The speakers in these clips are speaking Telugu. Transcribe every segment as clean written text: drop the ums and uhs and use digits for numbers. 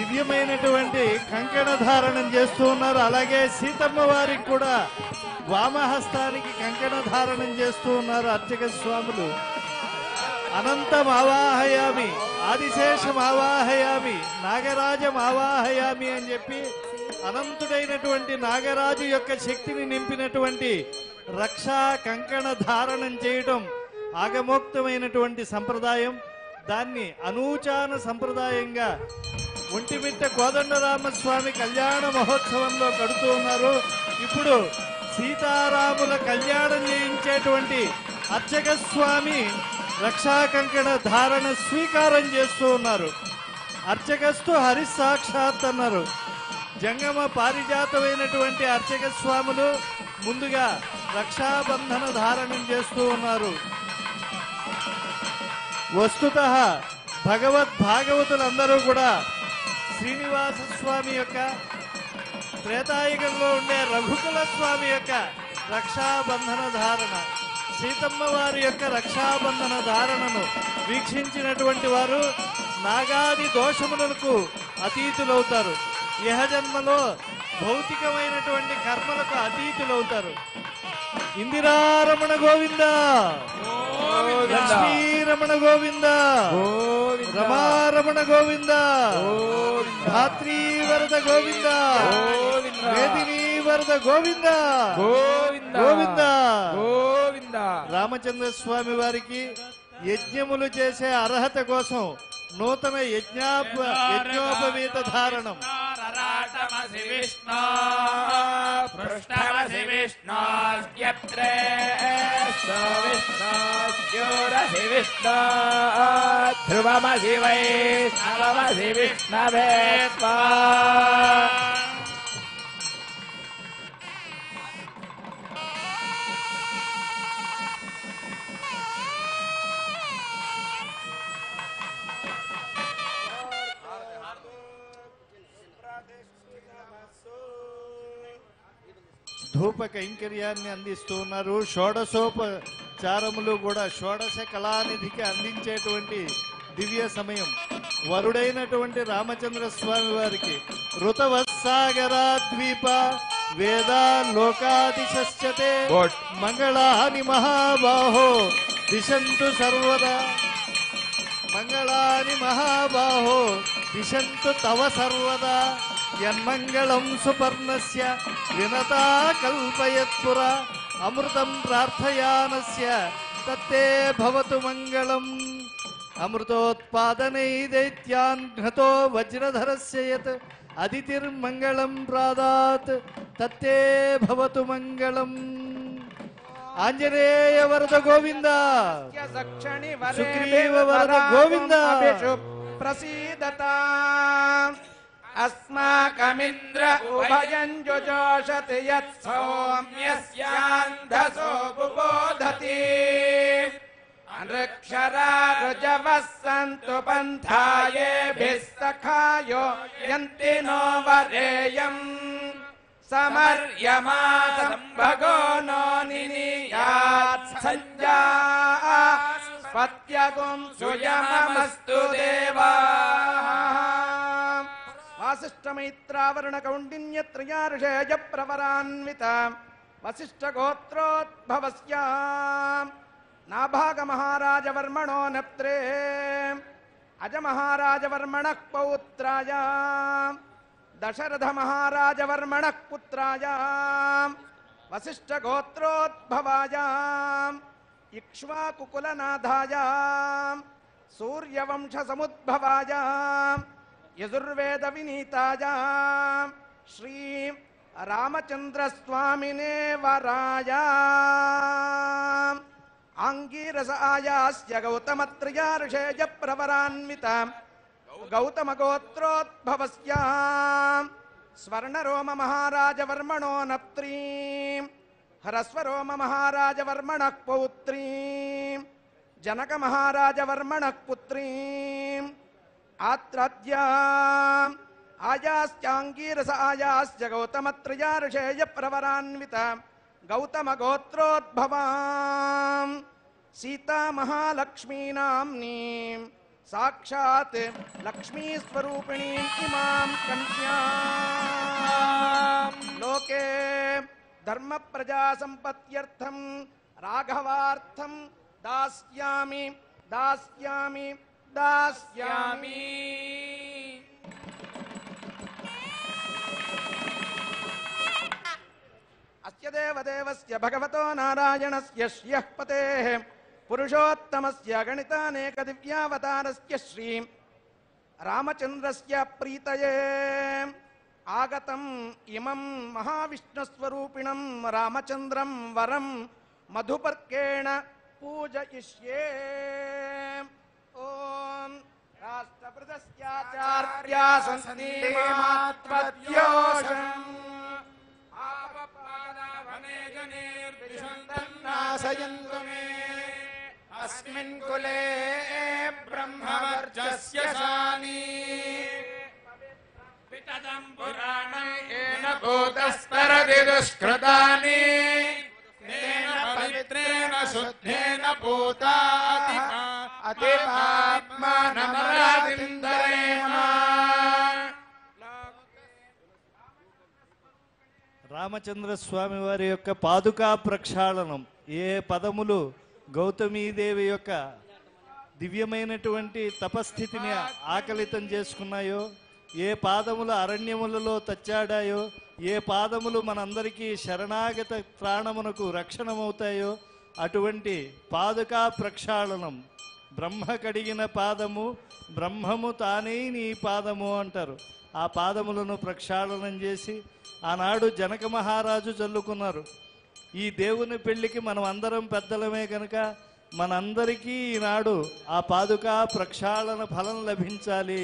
దివ్యమైనటువంటి కంకణ ధారణం చేస్తూ ఉన్నారు. అలాగే సీతమ్మ వారికి కూడా వామహస్తానికి కంకణ ధారణం చేస్తూ ఉన్నారు అర్చక స్వాములు. అనంతం ఆవాహయామి, ఆదిశేషం ఆవాహయామి, నాగరాజం ఆవాహయామి అని చెప్పి అనంతుడైనటువంటి నాగరాజు యొక్క శక్తిని నింపినటువంటి రక్షా కంకణ ధారణం చేయడం ఆగమోక్తమైనటువంటి సంప్రదాయం. దాన్ని అనూచాన సంప్రదాయంగా ఒంటిమిట్ట కోదండరామస్వామి కళ్యాణ మహోత్సవంలో కడుతూ ఉన్నారు. ఇప్పుడు సీతారాముల కళ్యాణం చేయించేటువంటి అర్చక స్వామి రక్షా కంకణ ధారణ స్వీకారం చేస్తూ ఉన్నారు. అర్చకస్తు హరిసాక్షాత్ అన్నారు. జంగమ పారిజాతమైనటువంటి అర్చక స్వాములు ముందుగా రక్షాబంధన ధారణం చేస్తూ ఉన్నారు. వస్తుతః భాగవతులందరూ కూడా శ్రీనివాస స్వామి యొక్క, త్రేతాయుగంలో ఉండే రఘుకుల స్వామి యొక్క రక్షాబంధన ధారణ, సీతమ్మ వారి యొక్క రక్షాబంధన ధారణను వీక్షించినటువంటి వారు నాగాది దోషములకు అతీతులవుతారు. ఇహజన్మలో భౌతికమైనటువంటి కర్మలకు అతీతులవుతారు. ఇందిరారమణ గోవింద, లక్ష్మీరమణ గోవింద, రమారమణ గోవింద, ధాత్రీవరద గోవింద, మేదినీ వరద గోవింద గోవింద గోవింద. రామచంద్ర స్వామి వారికి యజ్ఞములు చేసే అర్హత కోసం నూతన యజ్ఞోపవీత ధారణం. ధ్రువమసి వైష్ణవమసి విష్ణవే ధూప కైంకర్యాన్ని అందిస్తూ ఉన్నారు. షోడశోపచారములు కూడా షోడశ కళానిధికి అందించేటువంటి దివ్య సమయం. వరుడైనటువంటి రామచంద్ర స్వామి వారికి ఋతవత్సాగరాద్వీప వేదా లోకాదిశస్యతే మంగళాని మహాబాహో దిశంతు సర్వదా, మంగళాని మహాబాహో దిశంతు తవ సర్వదా, యన్మంగళం సుపర్ణస్య వినతా కల్పయత్పుర, అమృతం ప్రార్థయానస్య తత్తే భవతు మంగళం. అమృతోత్పాదనై దైత్యాన్ ఘతో వజ్రధరస్య యత్ అదితిర్మంగళం ప్రాదాత్ తత్తే భవతు మంగళం. ఆంజనేయ వరద గోవింద, సుగ్రీవ వరద గోవింద. ప్రసీదత అస్మాకమింద్ర ఉభయం జుజోషతి యత్ సౌమ్యస్యాంధసో బుబోధతి, అనృక్షరారుజవః సంతు పంథాయేభిః సఖాయో యంతి నో వరేయం, సమర్యమాసం భగో నో నినీయాత్ సంజా పత్యగుం సుయమస్తు దేవా. వాసిష్ఠమైత్రావరణ కౌండిన్యత్రయార్షేయ ప్రవరాన్విత వసిష్ఠ గోత్రోద్భవస్య నాభాగ మహారాజవర్మణో నప్త్రే అజ మహారాజవర్మణః పౌత్రాయ దశరథ మహారాజవర్మణః పుత్రాయ వసిష్ఠ గోత్రోద్భవాయ ఇక్ష్వాకుకులనాథాయ సూర్యవంశ సముద్భవాయ యజుర్వేద వినీతాయ శ్రీ రామచంద్ర స్వామినే వరాయ ఆంగీరసాయాస్య గౌతమత్రయార్షేయ ప్రవరాన్విత గౌతమ గోత్రోద్భవస్య స్వర్ణరోమ మహారాజవర్మణో నప్త్రీ హ్రస్వరోమ మహారాజవర్మణః పౌత్రీ జనక మహారాజవర్మణః పుత్రీ ఆత్రాద్య ఆయాస్యాంగీరస ఆయాస్య గౌతమత్రయార్షేయ ప్రవరాన్విత గౌతమ గోత్రోద్భవాం సీతా మహాలక్ష్మీ నామ్నీ సాక్షాత్ లక్ష్మీ స్వరూపిణీం ఇమాం కన్యా లోకే ధర్మ ప్రజా సంపత్త్యర్థం రాఘవార్థం దాస్యామి దాస్యామి దాస్యామి. అస్య దేవదేవస్య భగవతో నారాయణస్య శ్రియః పతేః పురుషోత్తమస్య గణితానేక దివ్యావతారస్య శ్రీ రామచంద్రస్య ప్రీతయే ఆగతం ఇమం మహావిష్ణుస్వరూపిణం రామచంద్రం వరం మధుపర్కేణ పూజయిష్యే. ఓం రాష్ట్రపృతస్యాచార్యా సందీమాత్మద్యోషం నాశయంతు మే అస్మిన్ కులే బ్రహ్మవర్చస్య శాని వితదం పురాణం ఏన భూతస్తరది దుష్కృతాని తేన పవిత్రేణ శుద్ధేన భూతాతి అతిపాత్మానమరాదిందరేమ. రామచంద్ర స్వామి వారి యొక్క పాదుకా ప్రక్షాళనం ఏ పదములు గౌతమీదేవి యొక్క దివ్యమైనటువంటి తపస్థితిని ఆకలితం చేసుకున్నాయో, ఏ పాదములు అరణ్యములలో తచ్చాడాయో, ఏ పాదములు మనందరికీ శరణాగత త్రాణమునకు రక్షణమవుతాయో అటువంటి పాదుకా ప్రక్షాళనం. బ్రహ్మ కడిగిన పాదము బ్రహ్మము తానే నీ పాదము అంటారు. ఆ పాదములను ప్రక్షాళనం చేసి ఆనాడు జనక మహారాజు చల్లుకున్నారు. ఈ దేవుని పెళ్లికి మనం అందరం పెద్దలమే కనుక మనందరికీ ఈనాడు ఆ పాదుకా ప్రక్షాళన ఫలం లభించాలి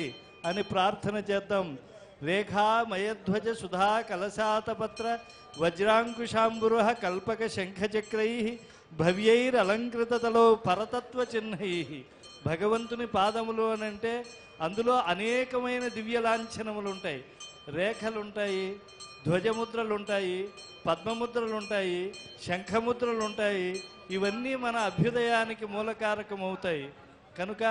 అని ప్రార్థన చేద్దాం. రేఖా మయధ్వజ సుధా కలశాతపత్ర వజ్రాంకుశాంబుర కల్పక శంఖచక్రై భవ్యైరలంకృతతలో పరతత్వ చిహ్నై. భగవంతుని పాదములు అనంటే అందులో అనేకమైన దివ్య లాంఛనములు ఉంటాయి. రేఖలుంటాయి, ధ్వజముద్రలుంటాయి, పద్మముద్రలుంటాయి, శంఖముద్రలుంటాయి. ఇవన్నీ మన అభ్యుదయానికి మూలకారకమవుతాయి కనుక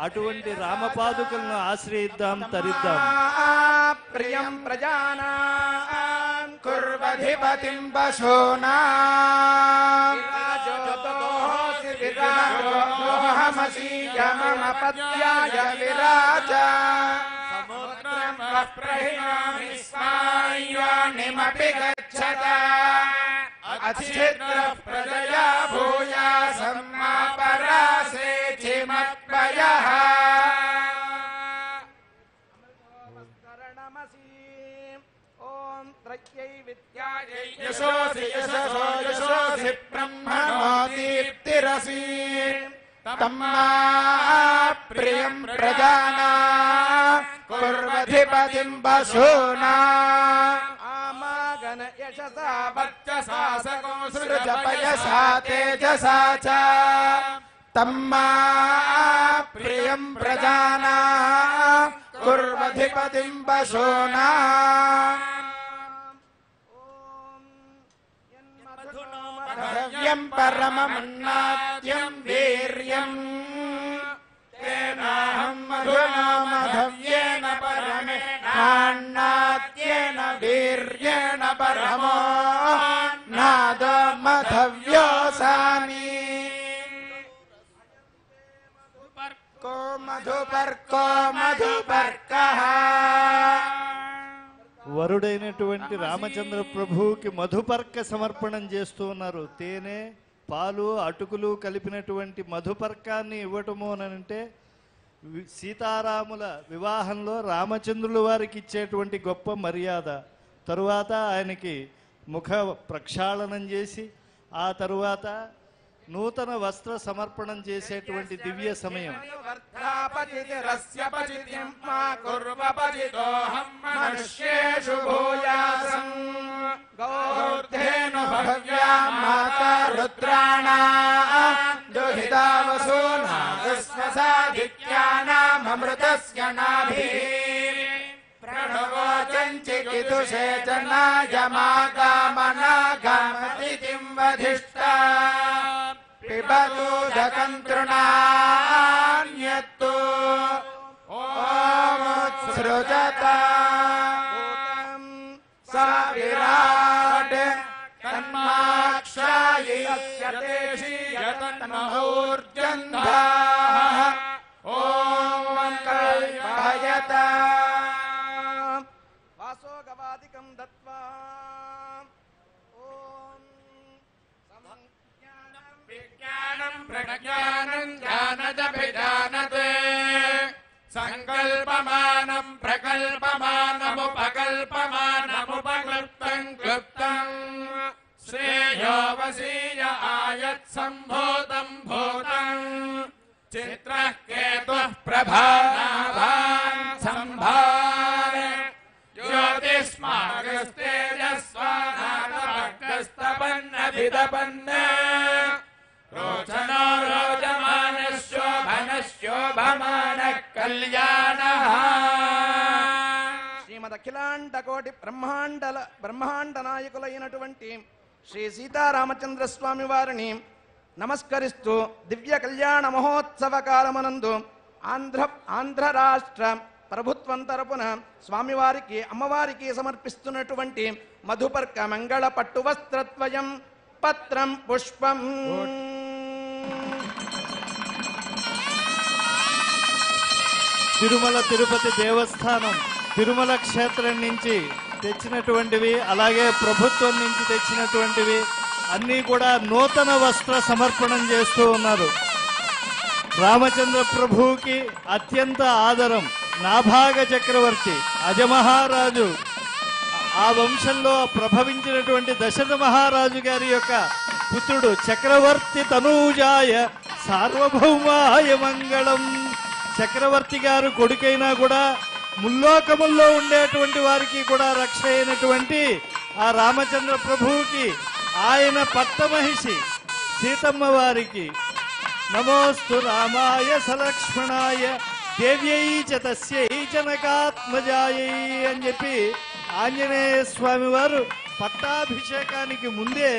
అటువంటి రామపాదుకలను ఆశ్రయిద్దాం, తరిద్దాం. ప్రియం ప్రజానాం కుర్వధిపతిం పశూనా మమ పద్యాయ విరాజ సముద్రం ప్రహిమామి స్మాయానిమపి గచ్చత అచ్ఛిద్ర ప్రజయా భూయాసం మా పరాసే చిమత్పయః. ఓం త్రయ్యై విద్యాయై యశోసి యశసో యశోసి బ్రహ్మణో దీప్తిరసి తమ్మా ప్రియం ప్రజానా కుర్వధిపతిం పశూనా ఆమాగన యశసా వర్చసాసకో సృజపయసా తేజసా చ తమ్మా ప్రియం ప్రజానా కుర్వధిపతిం పశూనా మధవ్యం పరమమన్నాద్యం వీర్యం తేనాహం మధునా మధవ్యేన పరమేణాన్నాద్యేన వీర్యేణ పరమో నాదో మధవ్యోసామి. మధుపర్కో మధుపర్కః. వరుడైనటువంటి రామచంద్ర ప్రభువుకి మధుపర్క సమర్పణం చేస్తూ ఉన్నారు. తేనె, పాలు, అటుకులు కలిపినటువంటి మధుపర్కాన్ని ఇవ్వటము అని అంటే సీతారాముల వివాహంలో రామచంద్రుల వారికి ఇచ్చేటువంటి గొప్ప మర్యాద. తరువాత ఆయనకి ముఖ ప్రక్షాళనం చేసి ఆ తరువాత నూతన వస్త్ర సమర్పణం చేసేటువంటి దివ్య సమయం. మనుష్యేషు భూయాసం గౌర్ధేను భవ్యా మాతా రుద్రాణా దుహితా వసూనా విశ్వసాదిత్యానామృతస్య నాభిః ప్రణవోచంచికితుషే జనాయమాగామనాగామతిథిం వధిష్ఠా पिबतोदकं तृणान्यत्तु ओमुत्सृजता स विराट् तन्माक्षायै यतन्महूर्जन्धाः ॐ कल्पयता वासो गवादिकं दत्त्वा विज्ञानं प्रज्ञानं जानदभिजानते संकल्पमानं प्रकल्पमानमुपकल्पमानमुपक्लृप्तं क्लृप्तं श्रेयो वसीय आयत्सम्भूतं भूतं चित्रः केतुः प्रभानाभान् सम्भार ज्योतिष्मागस्तेजस्वानागस्तपन्नभिदपन्न रोचनो रोचमानशोभनशोभमानः कल्याणः శ్రీమదఖిలాండ కోటి బ్రహ్మాండ నాయకులైనటువంటి శ్రీ సీతారామచంద్ర స్వామి వారిని నమస్కరిస్తూ దివ్య కళ్యాణ మహోత్సవ కాలమనందు ఆంధ్ర రాష్ట్ర ప్రభుత్వం తరపున స్వామివారికి అమ్మవారికి సమర్పిస్తున్నటువంటి మధుపర్క మంగళ పట్టు వస్త్రత్వయం పత్రం పుష్పం తిరుమల తిరుపతి దేవస్థానం తిరుమల క్షేత్రం నుంచి తెచ్చినటువంటివి, అలాగే ప్రభుత్వం నుంచి తెచ్చినటువంటివి అన్నీ కూడా నూతన వస్త్ర సమర్పణం చేస్తూ ఉన్నారు. రామచంద్ర ప్రభువుకి అత్యంత ఆదరం. నాభాగ చక్రవర్తి అజమహారాజు ఆ వంశంలో ప్రభవించినటువంటి దశరథ మహారాజు గారి యొక్క పుత్రుడు చక్రవర్తి తనూజాయ సార్వభౌమాయ మంగళం. చక్రవర్తి గారు కొడుకైనా కూడా ముల్లోకముల్లో ఉండేటువంటి వారికి కూడా రక్ష అయినటువంటి ఆ రామచంద్ర ప్రభువుకి ఆయన పట్టమహిషి సీతమ్మ వారికి నమోస్తు రామాయ సలక్ష్మణాయ దేవ్యై చ తస్యై జనకాత్మజాయై అని చెప్పి ఆంజనేయ స్వామి వారు పట్టాభిషేకానికి ముందే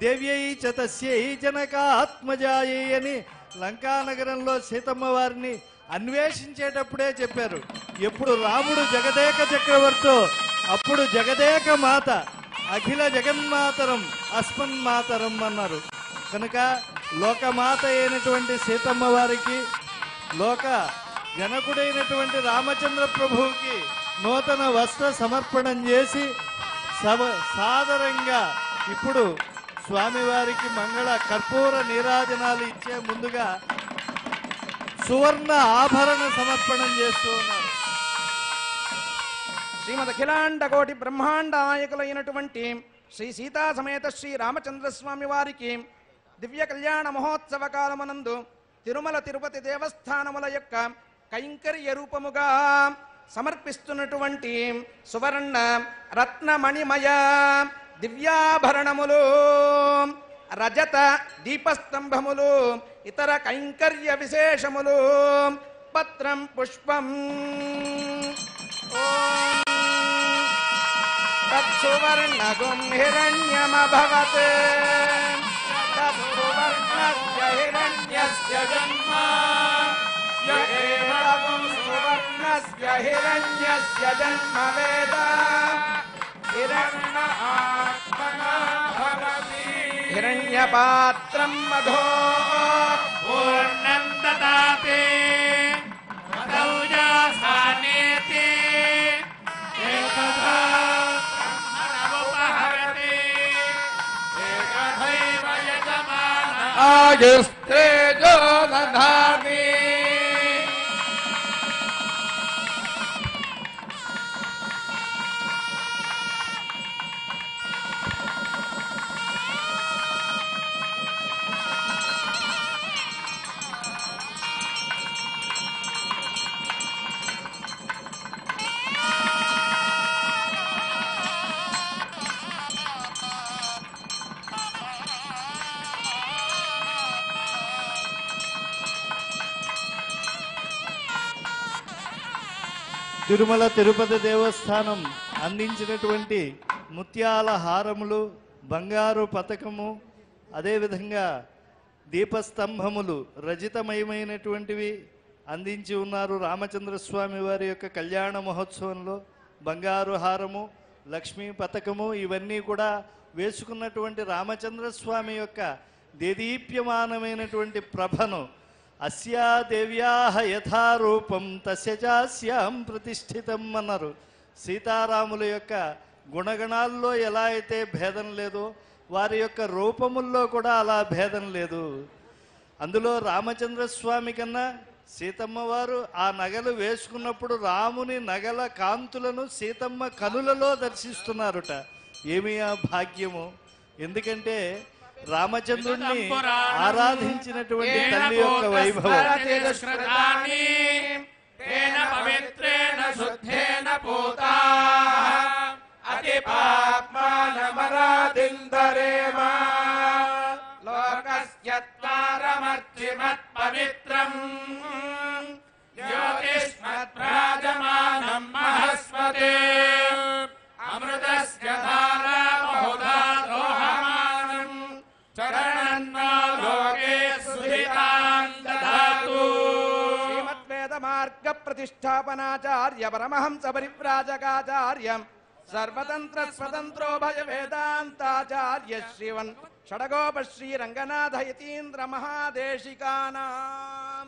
దేవ్యై చ తస్యై జనకాత్మజాయై అని లంకానగరంలో సీతమ్మ వారిని అన్వేషించేటప్పుడే చెప్పారు. ఎప్పుడు రాముడు జగదేక చక్రవర్తో అప్పుడు జగదేక మాత అఖిల జగన్మాతరం అస్మన్మాతరం అన్నారు. కనుక లోకమాత అయినటువంటి సీతమ్మ వారికి లోక జనకుడైనటువంటి రామచంద్ర ప్రభువుకి నూతన వస్త్ర సమర్పణం చేసి సాదరంగా ఇప్పుడు స్వామివారికి మంగళ కర్పూర నీరాజనాలు ఇచ్చే ముందుగా సువర్ణ ఆభరణ సమర్పణం చేస్తూ ఉన్నారు. శ్రీమదఖిలాండ కోటి బ్రహ్మాండ నాయకులైనటువంటి శ్రీ సీతా సమేత శ్రీ రామచంద్ర స్వామి వారికి దివ్య కళ్యాణ మహోత్సవ కాలమనందు తిరుమల తిరుపతి దేవస్థానముల యొక్క కైంకర్య రూపముగా సమర్పిస్తున్నటువంటి సువర్ణ రత్నమణిమయ దివ్యాభరణములు, రజత దీపస్తంభములు, ఇతర కైంకర్య విశేషములు, పత్రం పుష్పం తత్సువర్ణగుం హిరణ్యమభవత్ తత్సువర్ణస్య హిరణ్యస్య జన్మ య ఏవం సువర్ణస్య హిరణ్యస్య జన్మ వేద హిరణ్య ఆత్మనా భవతి హిరణ్యపాత్రం మధో పూర్ణం దదాతి మదౌజాసానేతి ఏకదా బ్రహ్మణముపహరతి ఏకథైవ యజమాన ఆయుస్తేజో దధామి. తిరుమల తిరుపతి దేవస్థానం అందించినటువంటి ముత్యాల హారములు, బంగారు పతకము, అదేవిధంగా దీపస్తంభములు రజితమయమైనటువంటివి అందించి ఉన్నారు. రామచంద్రస్వామి వారి యొక్క కళ్యాణ మహోత్సవంలో బంగారు హారము, లక్ష్మీ పతకము ఇవన్నీ కూడా వేసుకున్నటువంటి రామచంద్రస్వామి యొక్క దేదీప్యమానమైనటువంటి ప్రభను అస్యా దేవ్యాహ యథారూపం తస్య చాస్యాం ప్రతిష్ఠితం అన్నారు. సీతారాముల యొక్క గుణగణాల్లో ఎలా అయితే భేదం లేదో వారి యొక్క రూపముల్లో కూడా అలా భేదం లేదు. అందులో రామచంద్రస్వామి కన్నా సీతమ్మ వారు ఆ నగలు వేసుకున్నప్పుడు రాముని నగల కాంతులను సీతమ్మ కనులలో దర్శిస్తున్నారుట. ఏమి ఆ భాగ్యము! ఎందుకంటే రామచంద్రుణ్ణి ఆరాధించినటువంటి తల్లి యొక్క వైభవం. పవిత్రం జ్యోతిష్మద్భ్రాజమానం మహస్వతే అమృతస్య ధారా బహుధా దోహమానం చరణన్నో లోకే సుహితాం దదాతు. శ్రీమద్వేద మార్గ ప్రతిష్టాపనాచార్య పరమహంస పరివ్రాజకాచార్యం సర్వతంత్ర స్వతంత్రో భయ వేదాంతాచార్య శ్రీవన్ షడగోప శ్రీ రంగనాథ యతీంద్ర మహాదేశికానాం.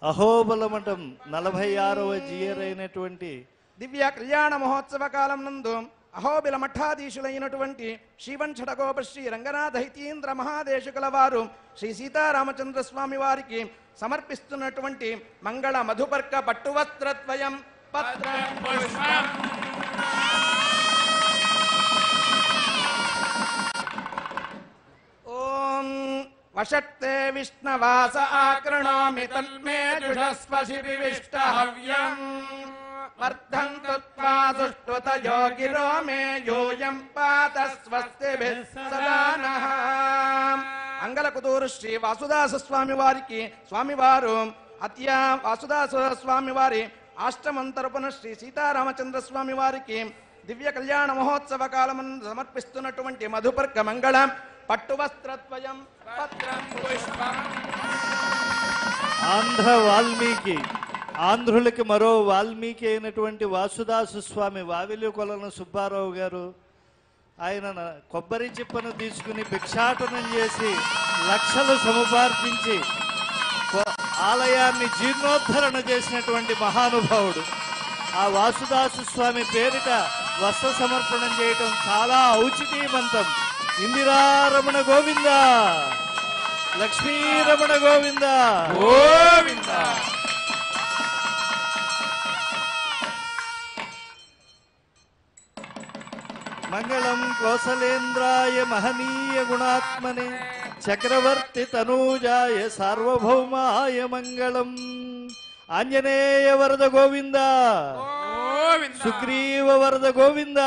అహోబలమఠం 46వ జియర్ అయినటువంటి దివ్య కళ్యాణ మహోత్సవ కాలం నందు అహోబిల మఠాధీశులైనటువంటి శ్రీవన్ షడగోప శ్రీ రంగనాథ యతీంద్ర మహాదేశికుల వారు శ్రీ సీతారామచంద్ర స్వామి వారికి సమర్పిస్తున్నటువంటి మంగళ మధుపర్క పట్టువస్త్రద్వయం పత్రం పుష్పం. ఓం వషట్తే విష్ణవాస ఆకృణోమి తన్మే జుషస్వసి వివిష్టహవ్యం వర్ధంతు త్వా సుష్టుతయో గిరో మే యూయం పాత స్వస్తిభిః సదా నః. అంగలకుదూరు శ్రీ వాసుదాస స్వామి వారికి స్వామివారు అత్యా వాసుదాస స్వామి వారి ఆశ్రమం తరపున శ్రీ సీతారామచంద్ర స్వామి వారికి దివ్య కళ్యాణ మహోత్సవ కాలమును సమర్పిస్తున్నటువంటి మధుపర్క మంగళ పట్టువస్త్రద్వయం పత్రం పుష్పం. ఆంధ్ర వాల్మీకి, ఆంధ్రులకి మరో వాల్మీకి అయినటువంటి వాసుదాసు స్వామి వావిలి కొలన సుబ్బారావు గారు ఆయన కొబ్బరి చిప్పను తీసుకుని భిక్షాటనం చేసి లక్షలు సముపార్జించి ఆలయాన్ని జీర్ణోద్ధరణ చేసినటువంటి మహానుభావుడు. ఆ వాసుదాసు స్వామి పేరిట వస్త్ర సమర్పణం చేయటం చాలా ఔచితీమంతం. ఇందిరారమణ గోవింద, లక్ష్మీరమణ గోవింద గోవింద. మంగళం కోసలేంద్రాయ మహనీయ గుణాత్మనే చక్రవర్తి తనూజాయ సార్వభౌమాయ మంగళం. ఆంజనేయ వరద గోవింద, సుగ్రీవ వరద గోవింద,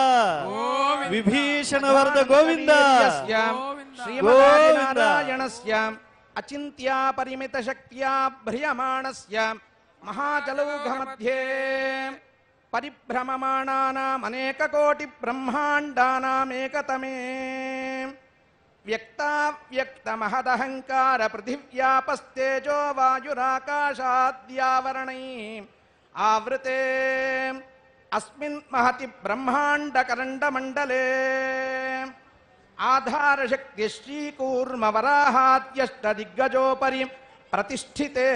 విభీషణ వరద గోవింద. శ్రీమన్నారాయణస్య అచింత్యా పరిమిత శక్త్యా భ్రియమాణస్య మహాజలౌఘ మధ్యే పరిభ్రమమాణానాం అనేక కోటి బ్రహ్మాండానామేకతమే వ్యక్తావ్యక్త మహదహంకార పృథివ్యాపస్తేజో వాయురాకాశాద్యావరణై ఆవృతే అస్మిన్ మహతి బ్రహ్మాండకరండ మండలే ఆధారశక్తి శ్రీకూర్మ వరాహాద్యష్ట దిగ్గజోపరి ప్రతిష్ఠితే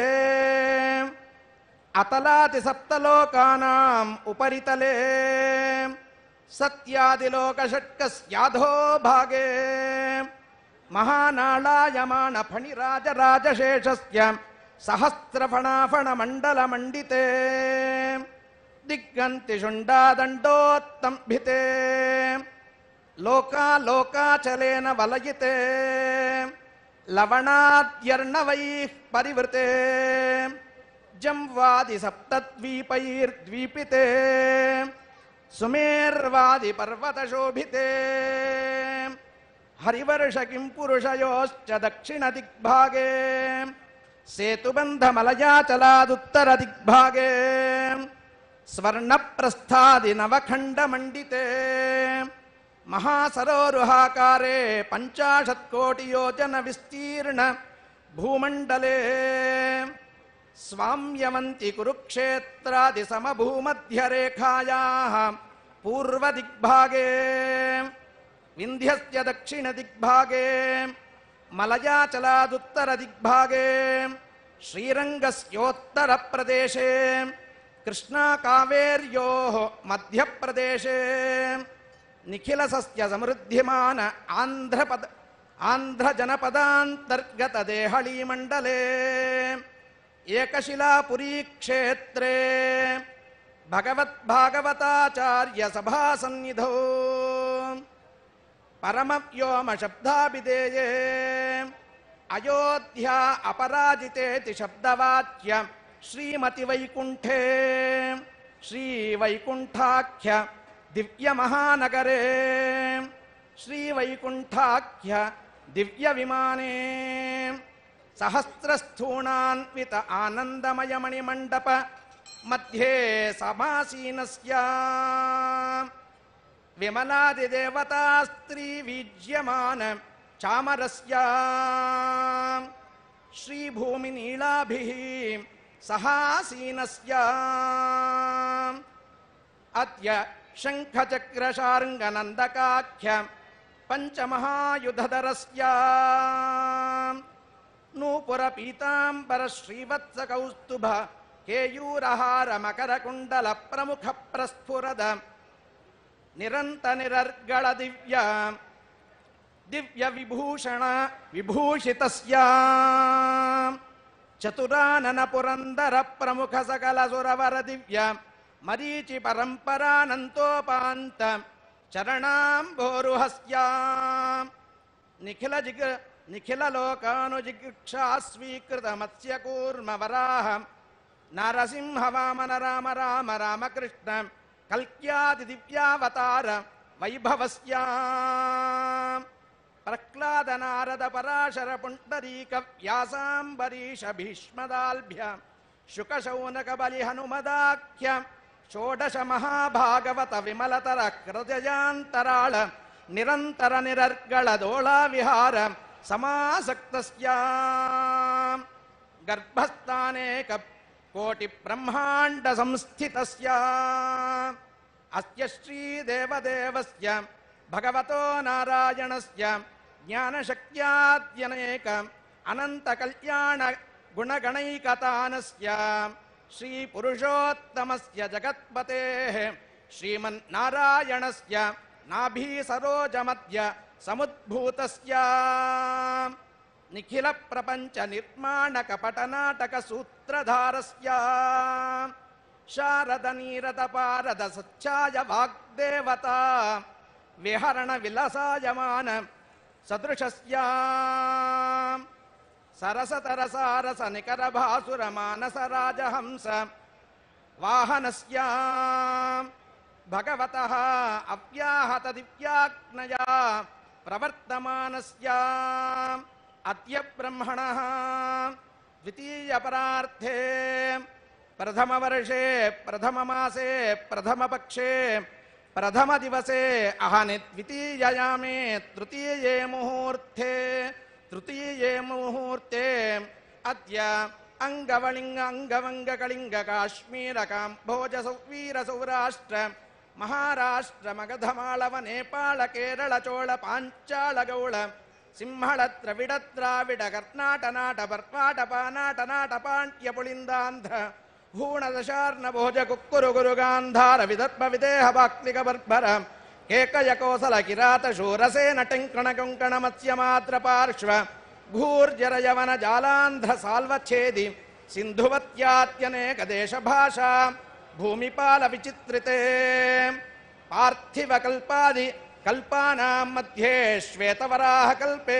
అతలాతి సప్తలోకానాం ఉపరితలే సత్యాదిలోకషట్కస్యాధో భాగే మహానాళాయమాణ ఫణిరాజరాజశేషస్య సహస్రఫణాఫణ మండల మండితే దిగ్గంతి శుండాదండోత్తంభితే లోకాలోకాచలేన వలయితే లవణాద్యర్ణవైః పరివృతే జంవాది సప్తద్వీపైర్ద్వీపితే సుమేర్వాది పర్వతశోభితే హరివర్ష కిం పురుషయోశ్చ దక్షిణ దిగ్భాగే సేతుబంధమలయాచలాదుత్తర దిగ్భాగే స్వర్ణప్రస్థాది నవఖండ మండితే महासरोरुहाकारे 50 कोटि योजन विस्तीर्ण भूमण्डले स्वाम्यवन्ति कुरुक्षेत्रादि समभूमध्यरेखायाः पूर्वदिग्भागे विन्ध्यस्य दक्षिणदिग्भागे मलयाचलादुत्तरदिग्भागे श्रीरङ्गस्योत्तरप्रदेशे कृष्णाकावेर्योः मध्यप्रदेशे निखिलसस्य समृद्धिमान आन्ध्रजनपदान्तर्गत देहळीमण्डले एकशिलापुरी क्षेत्रे भगवत्भागवताचार्य सभासन्निधौ परमव्योम शब्दाभिधेये अयोध्या अपराजितेति शब्दवाच्य श्रीमतिवैकुण्ठे श्रीवैकुण्ठाख्य दिव्यमहानगरे श्रीवैकुण्ठाख्य दिव्यविमाने सहस्रस्थूणान्वित आनन्दमयमणिमण्डप मध्ये समासीनस्य विमलादिदेवतास्त्रीवीज्यमान चामरस्य श्रीभूमिनीलाभिः सहासीनस्य अद्य शङ्खचक्रशार्ङ्गनन्दकाख्य पञ्चमहायुधधरस्य नूपुरपीताम्बरश्रीवत्सकौस्तुभ केयूरहार मकरकुण्डल प्रमुख प्रस्फुरद निरन्तनिरर्गळ दिव्य विभूषण विभूषितस्य चतुरानन पुरन्दर प्रमुख सकल सुरवर दिव्य मरीचि परम्परानन्तोपान्त चरणाम्भोरुहस्य निखिल लोकानुजिगीक्षा स्वीकृत मत्स्य कूर्म वराह नरसिंह वामन राम राम रामकृष्ण कल्क्यादि दिव्यावतार वैभवस्य प्रह्लाद नारद पराशर पुण्डरीक व्यासाम्बरीश भीष्मदाल्भ्य शुकशौनक बलि हनुमदाख्य षोडश महाभागवत विमलतर हृदयांतराळ निरंतर निरर्गळ दोळा विहार समासक्तस्य गर्भस्थानेक कोटि ब्रह्मांड संस्थितस्य अस्य श्री देवदेवस्य भगवतो नारायणस्य ज्ञानशक्त्याद्यनेक अनंत कल्याण गुणगणैकतानस्य श्री पुरुषोत्तमस्य जगत्पतेः श्रीमन्नारायणस्य नाभि सरोजमध्य समुद्भूतस्य निखिल प्रपंच निर्माण कपटनाटक सूत्रधारस्य शारद नीरद पारद सच्चाय वाग्देवता विहरण विलसायमान सदृशस्य सरसतरसारस निकर भासुर मानस राजहंस वाहनस्य भगवतः अव्याहत दिव्याग्नया प्रवर्तमानस्य अद्य ब्रह्मणः द्वितीय परार्थे प्रथम वर्षे प्रथम मासे प्रथम पक्षे प्रथम दिवसे अहनि द्वितीययामे तृतीये मुहूर्ते अद्य अंगवलिंग अंगवंग कलिंग काश्मीर काम्भोज सौवीर सौराष्ट्र महाराष्ट्र मगध मालव नेपाल केरल चोळ पांचाल गौळ सिंहळ द्रविड द्राविड कर्नाट नाट पर्वाट पानाट नाट पाण्ड्य पुलिंदांध्र भूण दशार्ण भोज कुक्कुरु गुरु गांधार विदर्भ विदेह बाक्लिक बर्भर केकय कोसल किरात शूरसेन टिंकण कुंकण मत्स्य मात्र पार्श्व भूर्जर यवन जालांध्र साल्वच्छेदि सिंधुवत्यात्यनेक देश भाषा भूमिपाल विचित्रिते पार्थिव कल्पादि कल्पानां मध्ये श्वेतवराह कल्पे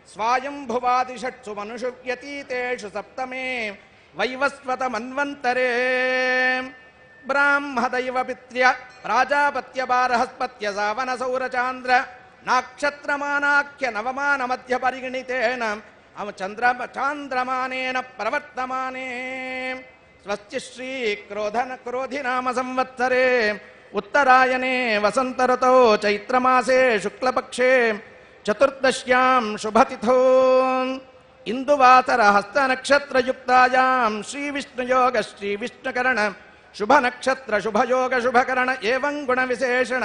स्वायंभुवादिषट्सु मनुषु व्यतीतेषु सप्तमे वैवस्वत मन्वन्तरे ब्राह्मदैव पित्र्य प्राजापत्य बारहस्पत्य सावन सौरचान्द्र नाक्षत्रमानाख्य नवमान मध्य परिगणितेन चान्द्रमानेन प्रवर्तमाने स्वस्ति श्री क्रोधि नाम संवत्सरे उत्तरायणे वसन्तऋतौ चैत्रमासे शुक्लपक्षे चतुर्दश्यां शुभतिथौ इंदुवातर हस्तनक्षत्रयुक्तायां श्रीविष्णुयोग श्रीविष्णुकरण शुभनक्षत्र शुभयोग शुभकरण एवं गुणविशेषण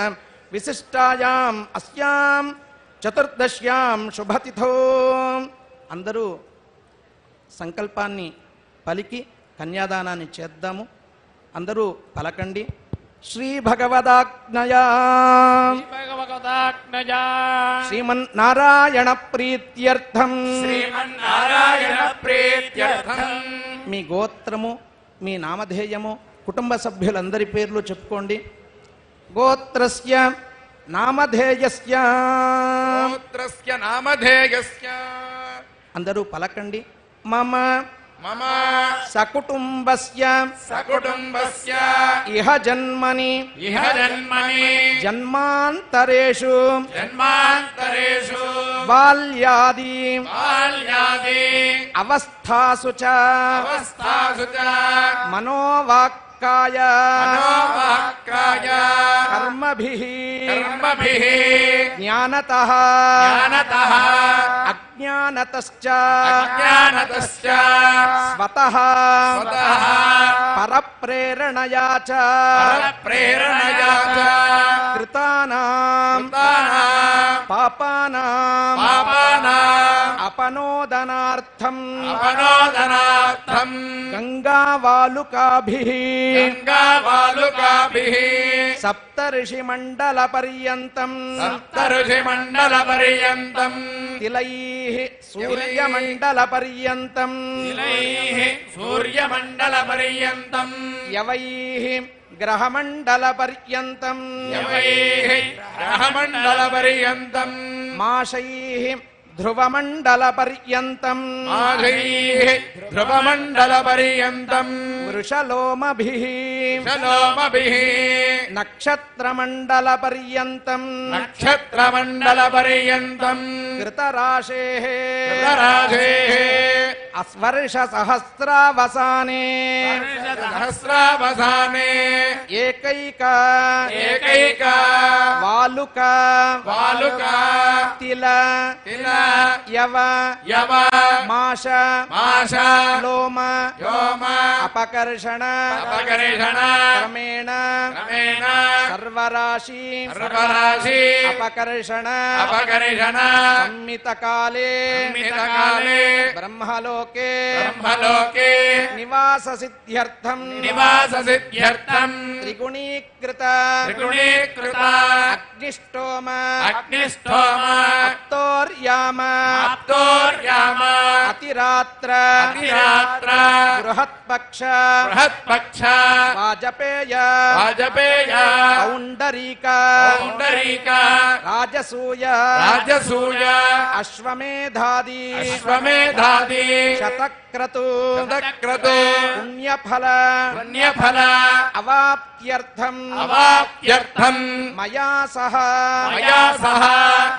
विशिष्टायां अस्यां चतुर्दश्यां शुभतिथौ अंदरू సంకల్పాన్ని పలికి కన్యాదానాన్ని చేద్దాము. అందరూ పలకండి. శ్రీ భగవదాజ్ఞయా శ్రీమన్నారాయణ ప్రీత్యర్థం మీ గోత్రము మీ నామధేయము కుటుంబ సభ్యులందరి పేర్లు చెప్పుకోండి. గోత్రస్య నామధేయస్య అందరూ పలకండి. మమ మమ సకుటుంబస్య ఇహ జన్మని జన్మాంతరేషు బాల్యాది అవస్థాసు చ మనోవాక్కాయ కర్మభిః జ్ఞానతః అజ్ఞానతశ్చ స్వతః పరప్రేరణయా చ కృతానాం పాపానాం అపనోదనార్థం గంగావాలుకాభిః సప్తర్షిమండల పర్యంతం తిలైః సూర్యమండల పర్యంతం యవైః గ్రహమండల పర్యంతం మాషైః ధ్రువమండల పర్యంతం వృషలోమభిః నక్షత్రమండల పర్యంతం కృతరాశేః అస్వర్ష సహస్రావసానే ఏకైక వాలుక తిల యవ మాష లోమ అపకర్షణ క్రమేణ సర్వరాశి అపకర్షణ సంమితకాలే బ్రహ్మలోకే నివాస సిద్ధ్యర్థం త్రిగుణీకృత అగ్నిష్టోమ అప్తోర్యామ అతిరాత్ర బృహత్పక్ష వాజపేయ పౌండరీక రాజసూయ అశ్వమేధాది శతక్రతు పుణ్యఫల అవాప్త్యర్థం మయా సహ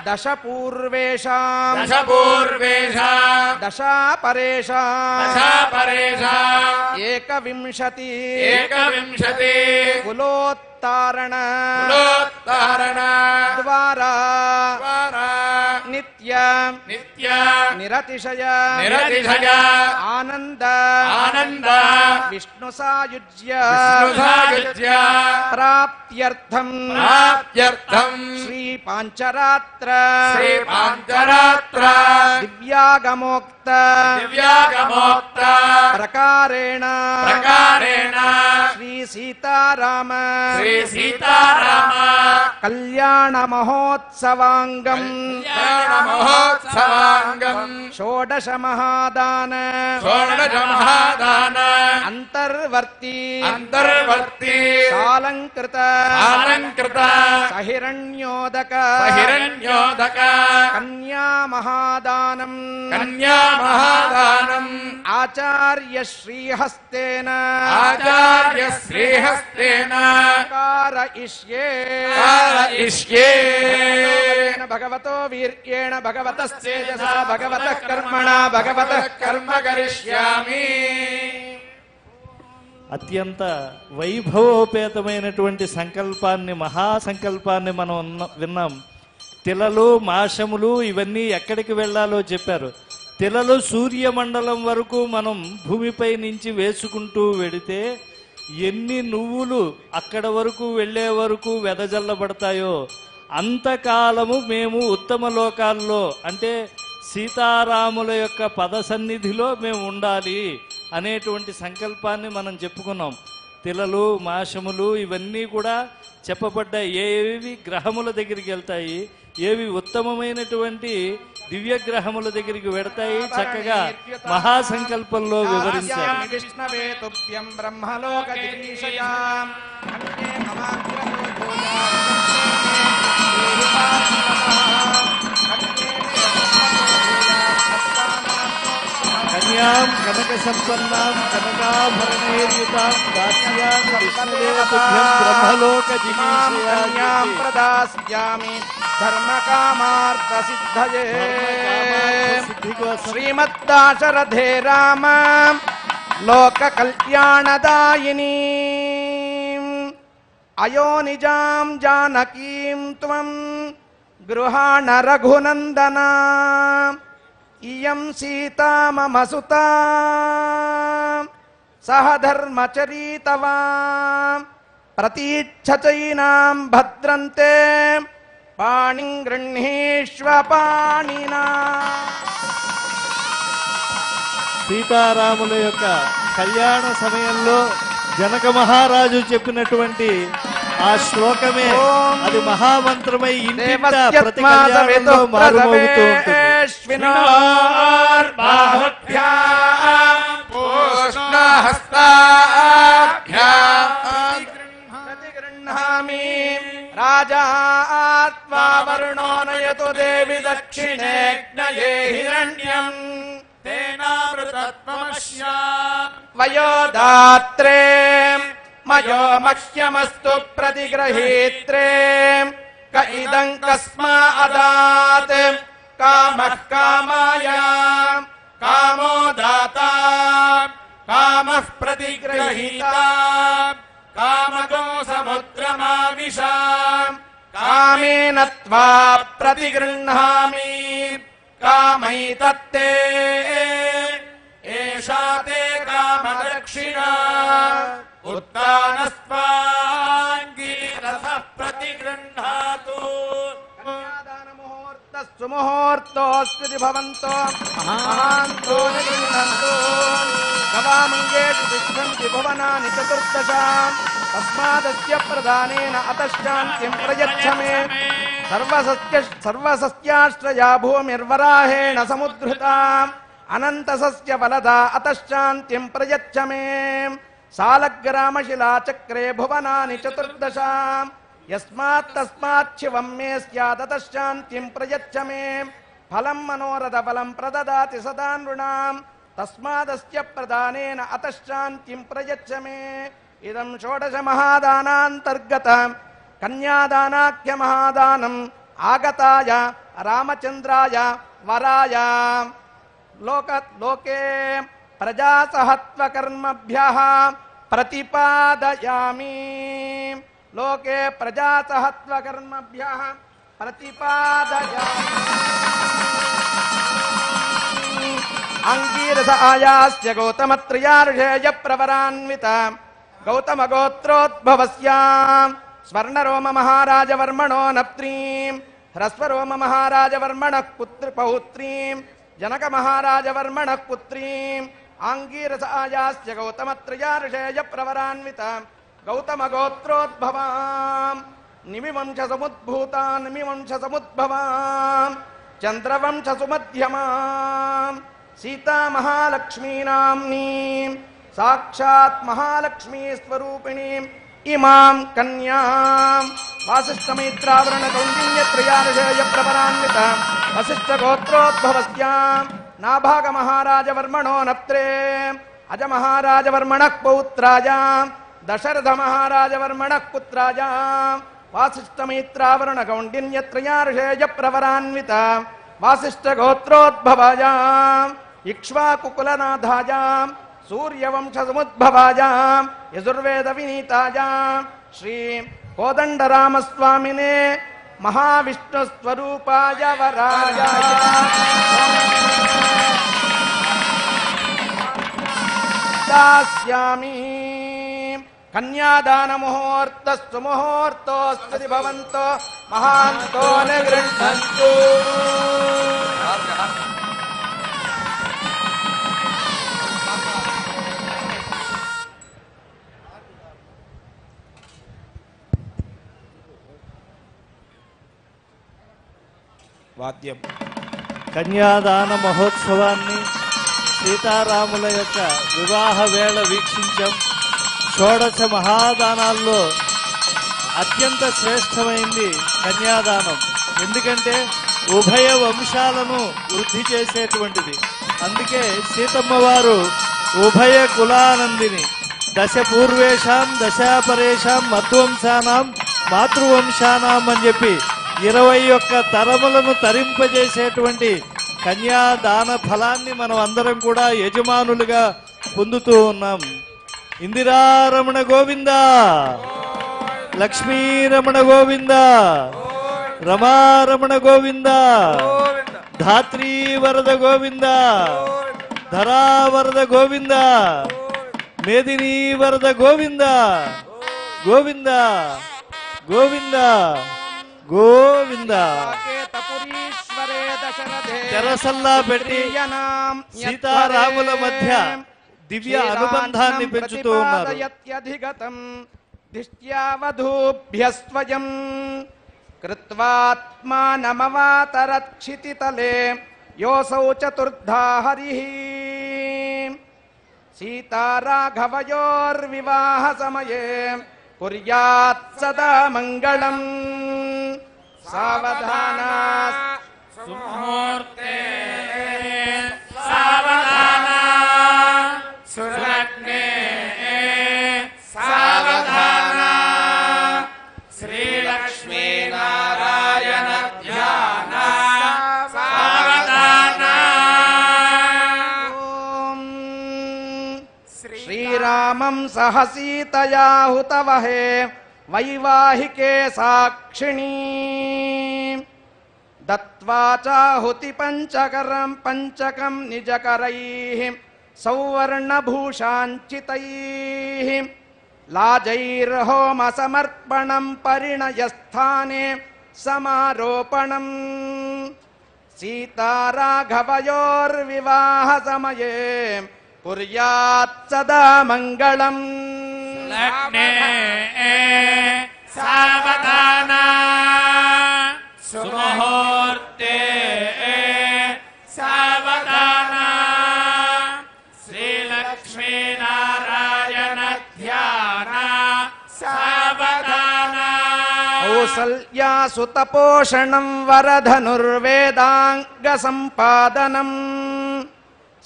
దశ పూర్వేషాం దశాపరేషాం ఏకవింశతి కులోత్తారణ ద్వారా నిత్య నిరతిశయ ఆనంద విష్ణు సాయుజ్య ప్రాప్త్యర్థం శ్రీ పాంచరాత్ర దివ్యాగమోక్త ప్రకారేణ శ్రీ సీతారామ కళ్యాణ మహోత్సవాంగం షోడశ మహాదాన అంతర్వర్తి సాలంకృత సహిరణ్యోదక కన్యా మహాదానం ఆచార్య శ్రీహస్తేన కారయిష్యే భగవతో వీర్యేణ భగవతస్తేజసా భగవతః కర్మణా భగవతః కర్మ కరిష్యామి. అత్యంత వైభవోపేతమైనటువంటి సంకల్పాన్ని, మహాసంకల్పాన్ని మనం విన్నాం. తిలలు, మాషములు ఇవన్నీ ఎక్కడికి వెళ్ళాలో చెప్పారు. తిలలు సూర్యమండలం వరకు మనం భూమిపై నుంచి వేసుకుంటూ వెడితే ఎన్ని నువ్వులు అక్కడ వరకు వెళ్ళే వరకు వెదజల్లబడతాయో అంతకాలము మేము ఉత్తమ లోకాల్లో, అంటే సీతారాముల యొక్క పద సన్నిధిలో మేము ఉండాలి అనేటువంటి సంకల్పాన్ని మనం చెప్పుకున్నాం. తిలలు, మాషములు ఇవన్నీ కూడా చెప్పబడ్డాయి. ఏవి గ్రహముల దగ్గరికి వెళ్తాయి, ఏవి ఉత్తమమైనటువంటి దివ్య గ్రహముల దగ్గరికి వెడతాయి, చక్కగా మహాసంకల్పంలో వివరించారు. కన్యాం కనక సంపన్నాం కనకాభరణేర్యుతాం దాస్యాం విష్ణవే తుభ్యం బ్రహ్మలోక జిగీషయాం ప్రదాస్యామి ధర్మకామార్థ సిద్ధయే. శ్రీమద్దాశరథే రామ లోక కళ్యాణదాయిని అయోనిజాం జానకీం త్వం గృహాణ రఘునందన ఇయం సీతా మమ సుతా సహ ధర్మచరీతవా ప్రతీచ్ఛచైనాం భద్రంతే పాణిం గృహీష్వ పాణినా. సీతారాముల యొక్క కళ్యాణ సమయంలో జనక మహారాజు చెప్పినటువంటి ఆ శ్లోకమే అది మహామంత్రమై ఇంటింట ప్రతి కళ్యాణంలో మారుమోగుతూ ఉంటుంది. రాజాత్మా వరుణో నయతు దేవి దక్షిణేజ్ఞయే హిరణ్యం వయోదాత్రే మయో మహ్యమస్తు ప్రతిగ్రహీత్రే క ఇదం కస్మా అదాత్ కామః కామాయ కామో దాతా కామః ప్రతిగ్రహీతా కామగో సముద్రమావిశా కామేన త్వా ప్రతిగృహ్ణామి కామైతత్తే ఏషా తే కామదక్షిణా ఉత్తానస్వాంగీరస ప్రతిగృహ్ణాతు. సుముహూర్తోస్తి భవంతో మహాంతో నిగృహ్ణంతు గవామంగేషు తిష్టంతి భువనాని చతుర్దశ తస్మాదస్య ప్రధానేన అతశ్శాంతిం ప్రయచ్చమే. సర్వసస్యాశ్రయా భూమిర్వరాహేణ సముద్ధృతా అనంతసస్య ఫలదా అతశ్శాంతిం ప్రయచ్చమే. సాలగ్రామశిలాచక్రే భువనాని చతుర్దశ యస్మాత్ తస్మాత్ శివం మే స్యాదతశ్శాంతిం ప్రయచ్చమే. ఫలం మనోరథ ఫలం ప్రదదాతి సదా నృణాం తస్మాదస్య ప్రదానేన అతశ్శాంతిం ప్రయచ్చమే. ఇదం షోడశ మహాదానాంతర్గత కన్యాదానాఖ్య మహాదానం ఆగతాయ రామచంద్రాయ వరాయ లోకే ప్రజాసహత్వకర్మభ్యః ప్రతిపాదయామి. లోకే ప్రజాసహత్వకర్మభ్యః ప్రతిపాదయామి. అంగీరస ఆయాస్య గౌతమత్రయార్షేయ ప్రవరాన్విత గౌతమ గోత్రోద్భవస్య స్వర్ణరోమ మహారాజవర్మణో నప్త్రీం హ్రస్వరోమ మహారాజవర్మణః పౌత్రీం జనక మహారాజవర్మణః పుత్రీం ఆంగీరస ఆయాస్య గౌతమత్రయార్షేయ ప్రవరాన్విత గౌతమ గోత్రోద్భవాం నిమివంశ సముద్భూతాం నిమివంశ సముద్భవాం చంద్రవంశ సుమధ్యమాం సీతా మహాలక్ష్మీనామ్నీం సాక్షాత్ మహాలక్ష్మీ స్వరూపిణీం ఇమాం కన్యాం వాసిష్ఠమైత్రావరణ కౌండిన్యత్రయార్షేయ ప్రవరాన్విత వసిష్ఠ గోత్రోద్భవస్యాం నాభాగ మహారాజవర్మణో నప్త్రే అజ మహారాజవర్మణః పౌత్రాయ దశరథ మహారాజవర్మణః పుత్రాయ వాసిష్ఠమైత్రావరణ కౌండిన్యత్రయార్షేయ ప్రవరాన్విత వాసిష్ఠ గోత్రోద్భవాయ ఇక్ష్వాకుకులనాథాయ सूर्यवंशसमुद्भवायां यजुर्वेदविनीतायां श्री कोदण्डरामस्वामिने महाविष्णुस्वरूपाय वराजाय दास्यामि। कन्यादान मुहूर्तस्तु मुहूर्तोऽस्तु भवन्तो महान्तो निगृह्णन्तु। వాద్యం కన్యాదాన మహోత్సవాన్ని సీతారాముల యొక్క వివాహ వేళ వీక్షించాం. షోడశ మహాదానాల్లో అత్యంత శ్రేష్టమైంది కన్యాదానం. ఎందుకంటే ఉభయ వంశాలను వృద్ధి చేసేటువంటిది. అందుకే సీతమ్మ వారు ఉభయ కులానందిని, దశ పూర్వేషాం దశాపరేషాం మధ్వంశానాం మాతృవంశానాం అని చెప్పి 21 తరములను తరింపజేసేటువంటి కన్యాదాన ఫలాన్ని మనం అందరం కూడా యజమానులుగా పొందుతూ ఉన్నాం. ఇందిరారమణ గోవింద, లక్ష్మీరమణ గోవింద, రమారమణ గోవింద, ధాత్రీ వరద గోవింద, ధరావరద గోవింద, మేదినీ వరద గోవింద, గోవింద గోవింద గోవింద. తెరసల్లా పెట్టి సీతారాముల మధ్య దివ్య అనుబంధాన్ని పెంచుతూ ఉన్నారు. దిష్ట్యావధూభ్యస్వయం కృత్వాత్మానమవాతరక్షితితలే యోసౌ చతుర్థా హరిః. సీతారాఘవయోర్వివాహ సమయే కుర్యాత్ సదా మంగళం. సావధానా సుముహూర్తే సావధానా సులగ్నే సావధానా శ్రీలక్ష్మీ నారాయణ ధ్యాన సావధానా. శ్రీరామం సహ సీతయా హుతవహే వైవాహికే సాక్షిణీ దత్వా చాహుతి పంచకం నిజకరైః సౌవర్ణభూషాంచితైః లాజైర్హోమ సమర్పణం పరిణయస్థానే సమారోపణం. సీతారాఘవయోర్వివాహ సమయే కుర్యాత్ సదా మంగళం. లగ్నే సావధానా సుముహూర్తే సావధానా శ్రీలక్ష్మీ నారాయణ ధ్యాన సావధానా. కౌసల్యా సుతపోషణం వరధనుర్వేదాంగ సంపాదనం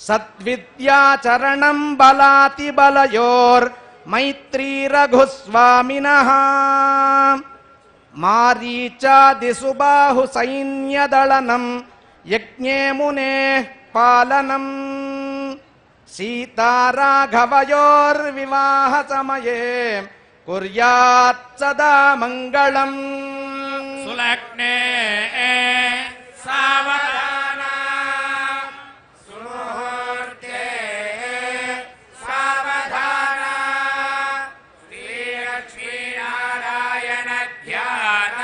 సద్విద్యాచరణం బలాతి బలయోర్ మైత్రీ రఘుస్వామినః. మారీచాదిసుబాహు సైన్యదళనం యజ్ఞే మునేః పాలనం. సీతారాఘవయోర్వివాహ సమయే కుర్యాత్ సదా మంగళం. సులగ్నే సావధానా సుముహూర్తే సావధానా శ్రీలక్ష్మీ నారాయణ ధ్యాన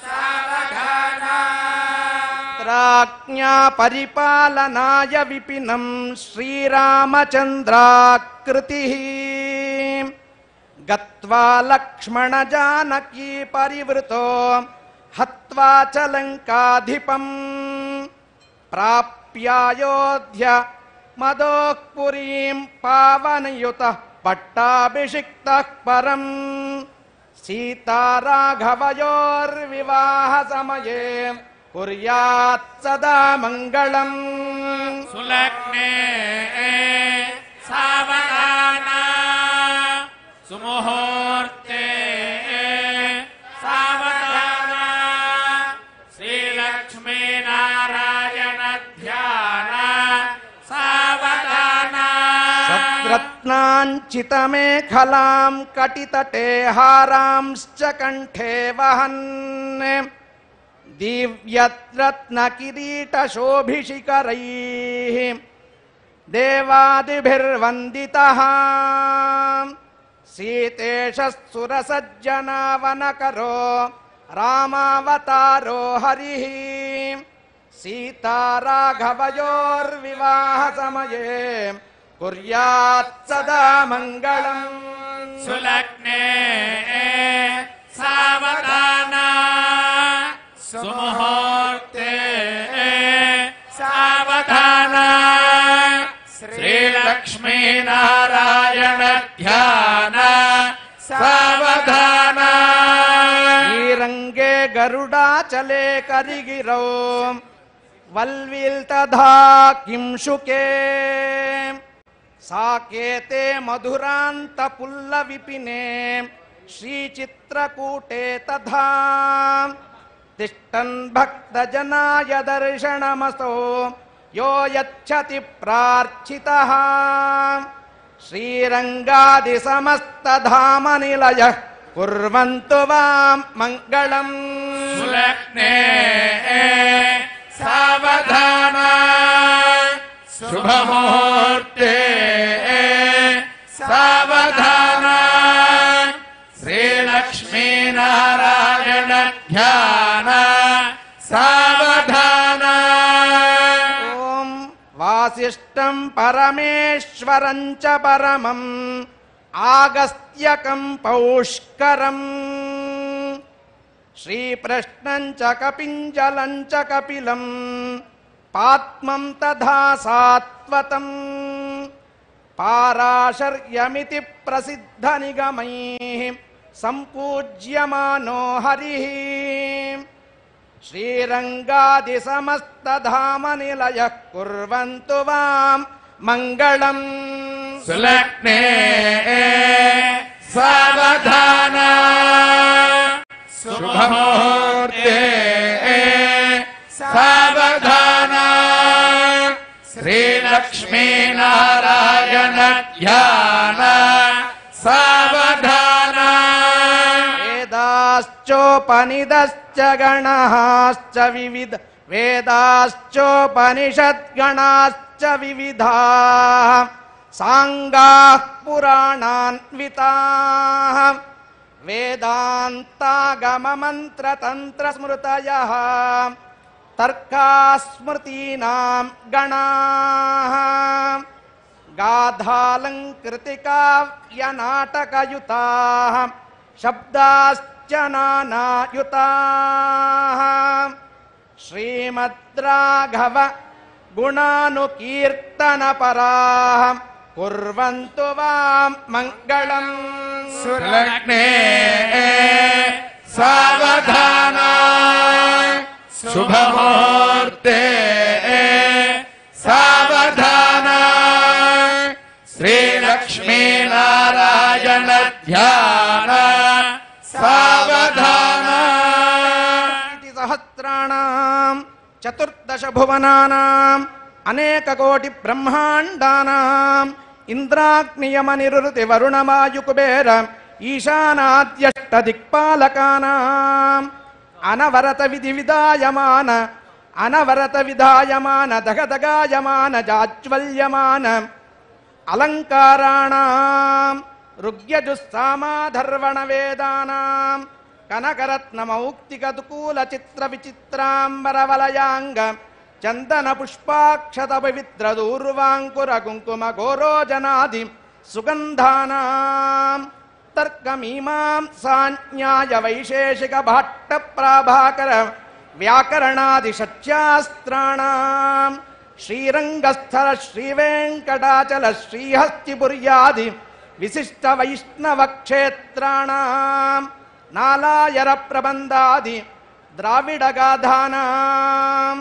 సావధానా. రాజ్ఞా పరిపాలనాయ విపినం శ్రీరామచంద్రాకృతిః గత్వా లక్ష్మణ జానకీ పరివృతో హత్వా చ లంకాధిపం ప్రాప్యాయోధ్య మదోఃపురీం పావనయుతః పట్టాభిషిక్తః పరం. సీతారాఘవయోర్వివాహ సమయే కుర్యాత్ సదా మంగళం. సులగ్నే సావధానా సుముహూర్తే సావధానా శ్రీలక్ష్మీ నారాయణ ధ్యాన సావధానా. काञ्चितमेखलां कटितटे हारांश्च कण्ठे वहन् दिव्यरत्नकिरीटशोभिशिखरैः देवादिभिर्वन्दितः सीतेशः रामावतारो हरिः सीताराघवयोर्विवाहसमये कुर्यात् सदा मङ्गलम् सुलग्ने सावधाना सुमुहूर्ते सावधाना श्रीलक्ष्मीनारायण ध्यान सावधाना श्रीरङ्गे गरुडाचले करिगिरौ वल्विल्तधा किंशुके साकेते मधुरान्तपुल्लविपिने श्रीचित्रकूटे तथा तिष्ठन् भक्तजनाय दर्शनमसो यो यच्छति प्रार्थितः श्रीरङ्गादिसमस्तधामनिलयः कुर्वन्तु वां मङ्गलम् सुलग्ने सावधाना शुभमुहूर्ते सावधाना श्रीलक्ष्मीनारायण ध्यान सावधाना ॐ वासिष्ठं परमेश्वरं च परमम् आगस्त्यकं पौष्करम् श्रीप्रश्नं च कपिञ्जलं च कपिलं पात्मं तथा सात्वतं पाराशर्यमिति प्रसिद्धनिगमैः सम्पूज्यमानो हरिः श्रीरङ्गादिसमस्तधामनिलयः कुर्वन्तु वां मङ्गलम् सुलग्ने सावधाना शुभमुहूर्ते सावधाना श्रीलक्ष्मीनारायण ध्यान सावधाना वेदाश्चोपनिषश्च गणाश्च विविध वेदाश्चोपनिषद्गणाश्च विविधाः साङ्गाः पुराणान्विताः वेदान्तागममन्त्रतन्त्रस्मृतयः तर्कास्मृतीनां गणाः गाथालङ्कृतिकाव्यनाटकयुताः शब्दाश्च नानायुताः श्रीमद्राघव गुणानुकीर्तनपराः कुर्वन्तु वां मङ्गलम् सुलग्ने सावधाना शुभमुहूर्ते सावधाना श्रीलक्ष्मीनारायण ध्यान सावधाना सहस्राणां चतुर्दश भुवनानाम् अनेककोटि ब्रह्माण्डानाम् इंद्राग्नियमनिरुति वरुणवायुकुबेर ईशानाद्यष्टदिक्पालकानाम् अनवरत विधायमान दगदगायमान जाज्वल्यमान अलङ्काराणाम् ऋग्यजुस्सामाधर्वणवेदानाम् कनकरत्नमौक्तिकदुकूलचित्रविचित्राम्बरवलयाङ्ग चंदन पुष्पाक्षत पवित्र दूर्वांकुर कुंकुम गोरोजनादि सुगंधानां तर्कमीमांसान्याय वैशेषिक भट्ट प्राभाकर व्याकरणादि षट्शास्त्राणां श्रीरंगस्थल श्रीवेंकटाचल श्रीहस्तिपुर्यादि विशिष्ट वैष्णव क्षेत्राणां नालायर प्रबंधादि द्राविड गाथानां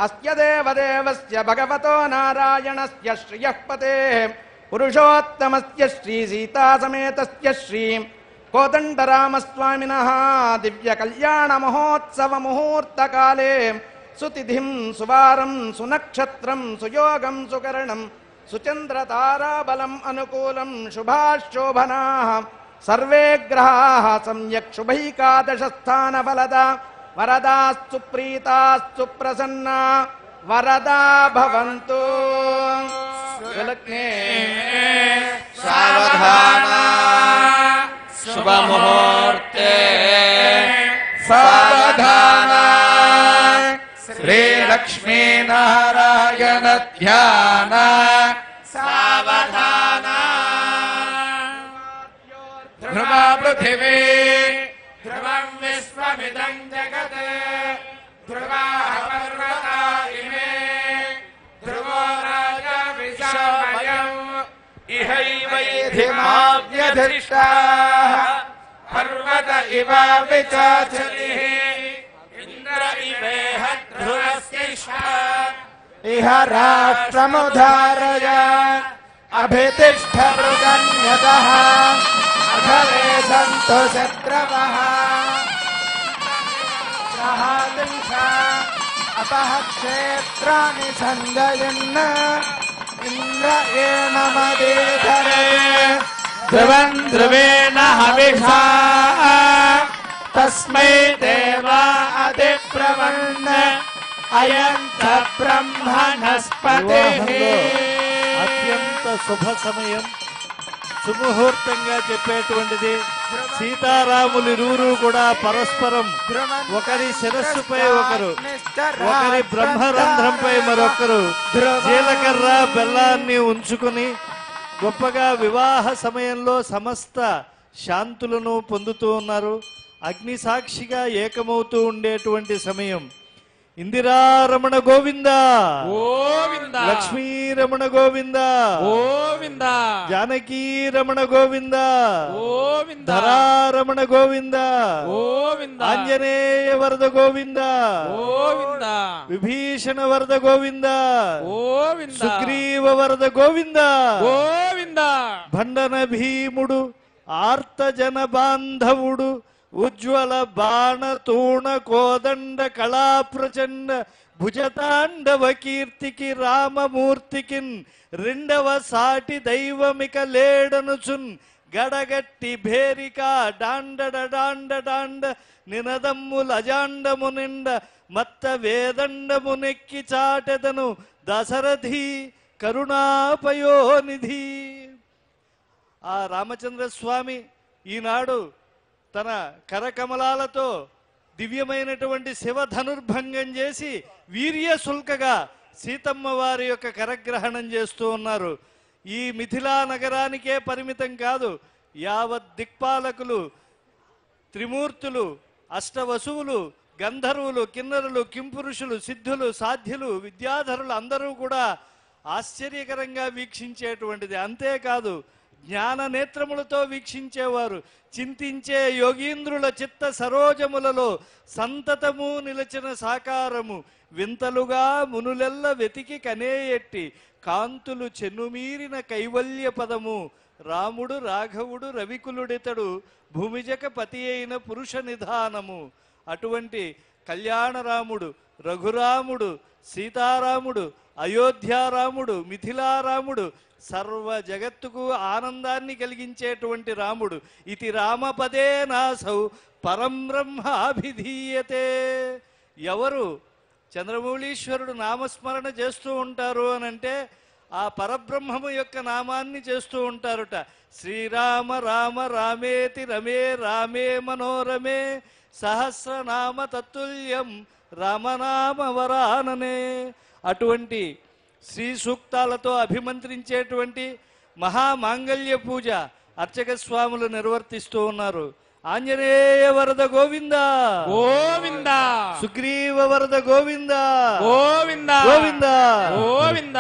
अस्य देवदेवस्य भगवतो नारायणस्य श्रियः पतेः पुरुषोत्तमस्य श्री सीता समेतस्य श्री कोदण्डरामस्वामिनः दिव्य कल्याण महोत्सव मुहूर्त काले सुतिथिं सुवारं सुनक्षत्रं सुयोगं सुकरणं సుచంద్రతారాబలం అనుకూలం శుభాశోభనాః సర్వే గ్రహాः సమ్యక్ శుభైకాదశస్థానఫలదా వరదాస్తు ప్రీతాస్తు ప్రసన్నా వరదా భవంతు. సావధాన శుభముహూర్తే సావధాన శ్రీలక్ష్మీనారాయణ ధ్యాన సావధాన ధ్రువ పృథివీ ధ్రువం విశ్వమిదం జగత్ ధ్రువాః పర్వతా ఇమే ధ్రువో రాజా విశామయం ఇహైవైధిమావ్యధిష్టాః పర్వత ఇవ విచాచలిః ఇంద్ర ఇవేహ ధ్రువస్తిష్ఠా ఇహ రాష్ట్రముధారయ అభితిష్ఠ మృగన్యతః అధరే సంతు శత్రవః సహాదింషా అపః క్షేత్రాణి సంజయన్ ఇంద్ర ఏణమదీధరే ధ్రువం ధ్రువేణ హవిషా తస్మై దేవా అధిప్రవన్న అయంత బ్రహ్మణస్పతిః. అత్యంత శుభ సమయం, సుముహూర్తంగా చెప్పేటువంటిది. సీతారాములిరువురు కూడా పరస్పరం ఒకరి శిరస్సుపై ఒకరు, ఒకరి బ్రహ్మరంధ్రంపై మరొకరు జీలకర్ర బెల్లాన్ని ఉంచుకుని గొప్పగా వివాహ సమయంలో సమస్త శాంతులను పొందుతూ ఉన్నారు. అగ్ని సాక్షిగా ఏకమవుతూ ఉండేటువంటి సమయం. ఇందిరారమణ గోవింద గోవింద, లక్ష్మీరమణ గోవింద గోవింద, జానకీ రమణ గోవింద గోవింద, ధరారమణ గోవింద గోవింద, ఆంజనేయ వరద గోవింద గోవింద, విభీషణ వరద గోవింద గోవింద, సుగ్రీవ వరద గోవింద గోవింద, భండన భీముడు ఆర్త జన బాంధవుడు ఉజ్వల బాణ తూణ కోదండ కళా ప్రచండ భుజతాండవ కీర్తికి రామమూర్తికిన్ రెండవ సాటి దైవమిక లేడనుచున్ గడగట్టి భేరిక డాండడ డాండ డాండ నినదమ్ముల అజాండము నిండ మత్త వేదండము నెక్కి చాటెదను దశరథి కరుణాపయోనిధి. ఆ రామచంద్ర స్వామి ఈనాడు తన కరకమలాలతో దివ్యమైనటువంటి శివధనుర్భంగం చేసి వీర్యశుల్కగా సీతమ్మ వారి యొక్క కరగ్రహణం చేస్తూ ఉన్నారు. ఈ మిథిలా నగరానికే పరిమితం కాదు, యావత్ దిక్పాలకులు, త్రిమూర్తులు, అష్టవసువులు, గంధర్వులు, కిన్నరులు, కింపురుషులు, సిద్ధులు, సాధ్యులు, విద్యాధరులు అందరూ కూడా ఆశ్చర్యకరంగా వీక్షించేటువంటిది. అంతేకాదు జ్ఞాన నేత్రములతో వీక్షించేవారు. చింతించే యోగీంద్రుల చిత్త సరోజములలో సంతతము నిలచిన సాకారము వింతలుగా మునులెల్ల వెతికి కనేయెట్టి కాంతులు చెన్నుమీరిన కైవల్య పదము రాముడు రాఘవుడు రవికులుడితడు భూమిజక పతి అయిన పురుష నిధానము. అటువంటి కళ్యాణరాముడు, రఘురాముడు, సీతారాముడు, అయోధ్యారాముడు, మిథిలారాముడు, సర్వ జగత్తుకు ఆనందాన్ని కలిగించేటువంటి రాముడు. ఇతి రామపదే నాసౌ పరం బ్రహ్మాభిధీయతే. ఎవరు చంద్రమౌళీశ్వరుడు నామస్మరణ చేస్తూ ఉంటారు అనంటే ఆ పరబ్రహ్మము యొక్క నామాన్ని చేస్తూ ఉంటారుట. శ్రీరామ రామ రామేతి రమే రామే మనోరమే సహస్రనామ తత్తుల్యం రామనామ వరాననే. అటువంటి శ్రీ సూక్తాలతో అభిమంత్రించేటువంటి మహామాంగళ్య పూజ అర్చక స్వాములు నిర్వర్తిస్తూ ఉన్నారు. ఆంజనేయ వరద గోవింద గోవింద, సుగ్రీవ వరద గోవింద గోవింద, గోవింద గోవింద.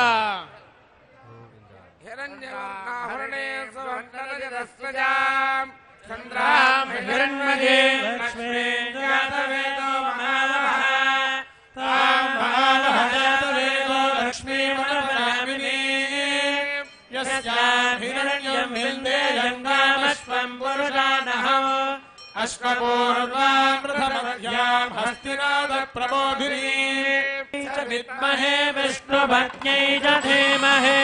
అశ్వపూర్వామృతమధ్యాం హస్తినాద ప్రబోధినీ विद्महे विष्णुपत्न्यै च धीमहि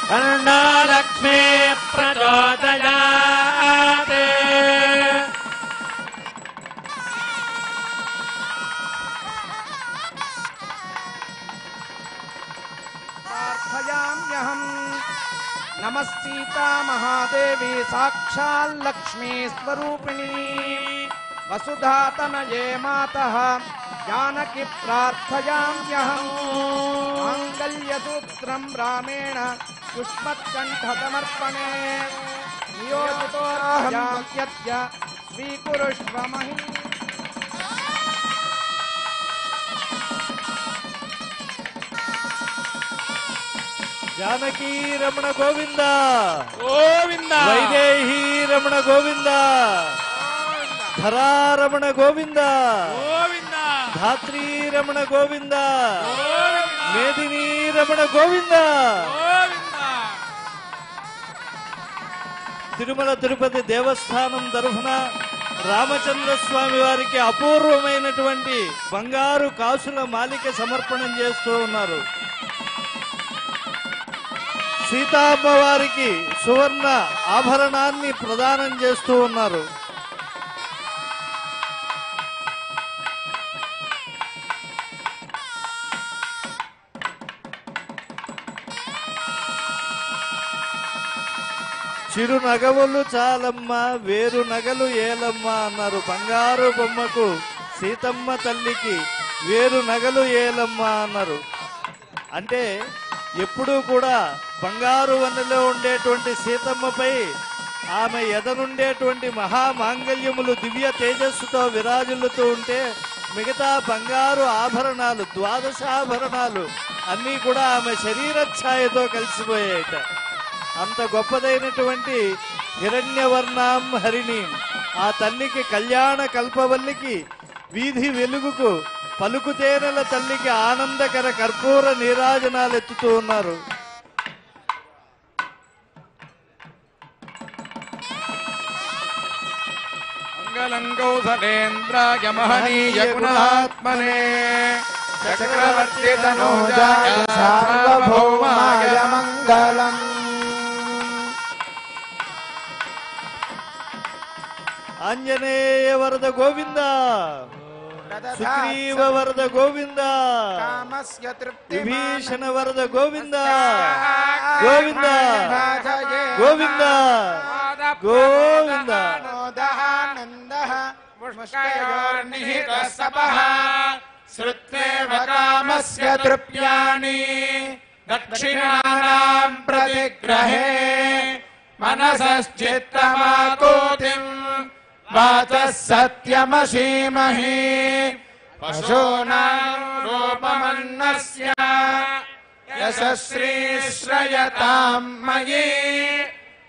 तन्नो लक्ष्मी प्रचोदयात्। प्रार्थयाम्यहम् नमः सीता महादेवी साक्षाल्लक्ष्मी स्वरूपिणी वसुधा तनये मातः जानकी प्रार्थयाम्यहम् माङ्गल्यसूत्रं रामेण युष्मत्कण्ठसमर्पणे नियोजितोऽहं स्वीकुरुष्व मही। జానకీ రమణ గోవింద గోవింద వైదేహీ రమణ గోవింద ధరారమణ గోవింద గోవింద ధాత్రీ రమణ గోవింద గోవింద మేదినీ రమణ గోవింద. గోవింద. తిరుమల తిరుపతి దేవస్థానం తరఫున రామచంద్ర స్వామి వారికి అపూర్వమైనటువంటి బంగారు కాసుల మాలిక సమర్పణం చేస్తూ ఉన్నారు. సీతామ్మ వారికి సువర్ణ ఆభరణాన్ని ప్రదానం చేస్తూ ఉన్నారు. చిరు నగవులు చాలమ్మ వేరు నగలు ఏలమ్మ అన్నారు. బంగారు బొమ్మకు సీతమ్మ తల్లికి వేరు నగలు ఏలమ్మ అన్నారు. అంటే ఎప్పుడూ కూడా బంగారు వన్నెలో ఉండేటువంటి సీతమ్మపై ఆమె ఎదనుండేటువంటి మహామాంగళ్యములు దివ్య తేజస్సుతో విరాజిల్లుతూ ఉంటే మిగతా బంగారు ఆభరణాలు 12 ఆభరణాలు అన్నీ కూడా ఆమె శరీరఛాయతో కలిసిపోయాయట. అంత గొప్పదైనటువంటి హిరణ్యవర్ణాం హరిణీం ఆ తల్లికి కళ్యాణ కల్పవల్లికి వీధి వెలుగుకు పలుకుతేనెల తల్లికి ఆనందకర కర్పూర నీరాజనాలు ఎత్తుతూ ఉన్నారు. మంగళం కౌసలేంద్రాయ మహనీయ గుణాత్మనే చక్రవర్తి తనూజాయ సార్వభౌమాయ మంగళం. ఆంజనేయ వరద గోవింద సుగ్రీవ వరద గోవింద విభీషణ వరద గోవింద గోవింద గోవింద గోవింద. श्रुत्वेव कामस्य तृप्यानि दक्षिणानां प्रतिग्रहे मनसश्चित्तमाकोतिम् वाचः सत्यमशीमहि पशूनां रूपमन्नस्य यशश्रीश्रयतां मयि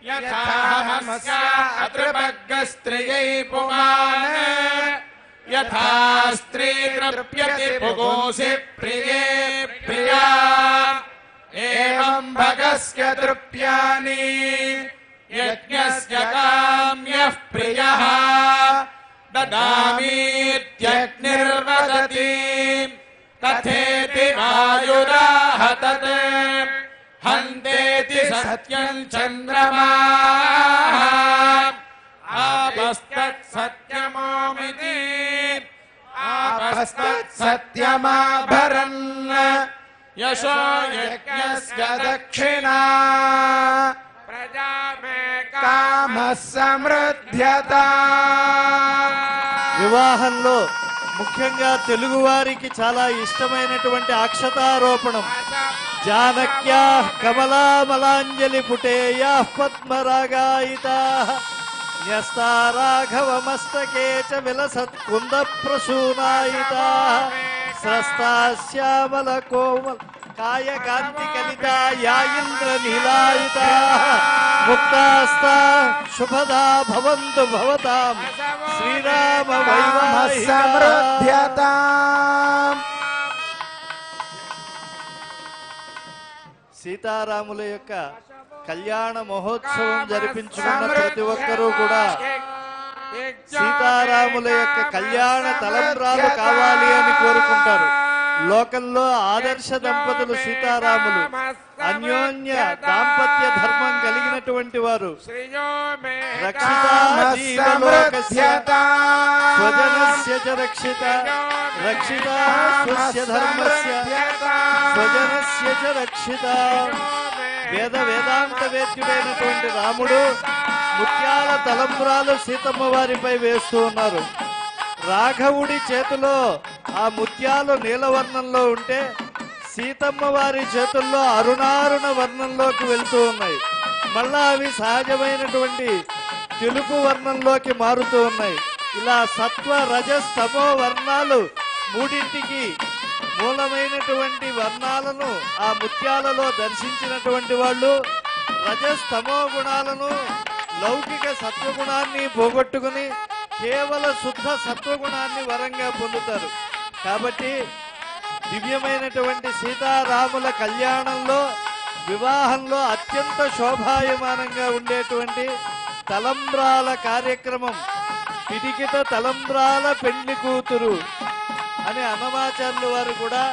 यथाहमस्य अतृपग्गस्त्रियै पुमान् यथा स्त्री तृप्यति पुगोषि प्रिये प्रिया एवं भगस्य तृप्यानि यज्ञस्य काम्यः प्रियः ददामीत्यग्निर्वदति तथेति वायुराहतत् हन्तेति सत्यं चन्द्रमाः आपस्तत्सत्यमोमिति आपस्तत्सत्यमाभरन् यशो यज्ञस्य दक्षिणा प्रजा मे कामः समृद्ध्यता. వివాహంలో ముఖ్యంగా తెలుగు వారికి చాలా ఇష్టమైనటువంటి అక్షతారోపణం. జానక్యా కమలామలాంజలి పుటేయా పద్మరాగాయితా న్యస్తా రాఘవమస్తకే చ విలసత్ కుంద ప్రసూనాయితా స్రస్తా శ్యామల కోమల కాయ కాంతి కలిత యా ఇంద్ర నీలాయిత ముక్తాస్తా శుభదా భవంతు భవతాం శ్రీరామ వైవాహిక. సీతారాముల యొక్క కళ్యాణ మహోత్సవం జరిపించుకున్న ప్రతి ఒక్కరూ కూడా సీతారాముల యొక్క కళ్యాణ తలంబ్రాలు కావాలి అని కోరుకుంటారు. లోకంలో ఆదర్శ దంపతులు సీతారాములు అన్యోన్య దాంపత్య ధర్మం కలిగినటువంటి వారు. రక్షిత జీవలోకస్య స్వజనస్య చ రక్షిత రక్షిత స్వస్య ధర్మస్య స్వజనస్య చ రక్షిత. వేదాంత వేద్యుడైనటువంటి రాముడు ముత్యాల తలంబ్రాలు సీతమ్మ వారిపై వేస్తూ ఉన్నారు. రాఘవుడి చేతిలో ఆ ముత్యాలు నీలవర్ణంలో ఉంటే సీతమ్మ వారి చేతుల్లో అరుణారుణ వర్ణంలోకి వెళ్తూ ఉన్నాయి. మళ్ళా అవి సహజమైనటువంటి తెలుపు వర్ణంలోకి మారుతూ ఉన్నాయి. ఇలా సత్వ రజస్ తమో వర్ణాలు మూడింటికి మూలమైనటువంటి వర్ణాలను ఆ ముత్యాలలో దర్శించినటువంటి వాళ్ళు రజస్ తమో గుణాలను లౌకిక సత్వగుణాన్ని పోగొట్టుకుని కేవల శుద్ధ సత్వగుణాన్ని వరంగా పొందుతారు. కాబట్టి దివ్యమైనటువంటి సీతారాముల కళ్యాణంలో వివాహంలో అత్యంత శోభాయమానంగా ఉండేటువంటి తలంబ్రాల కార్యక్రమం, పిడికిట తలంబ్రాల పెళ్లి కూతురు అని అన్నమాచార్యులు వారు కూడా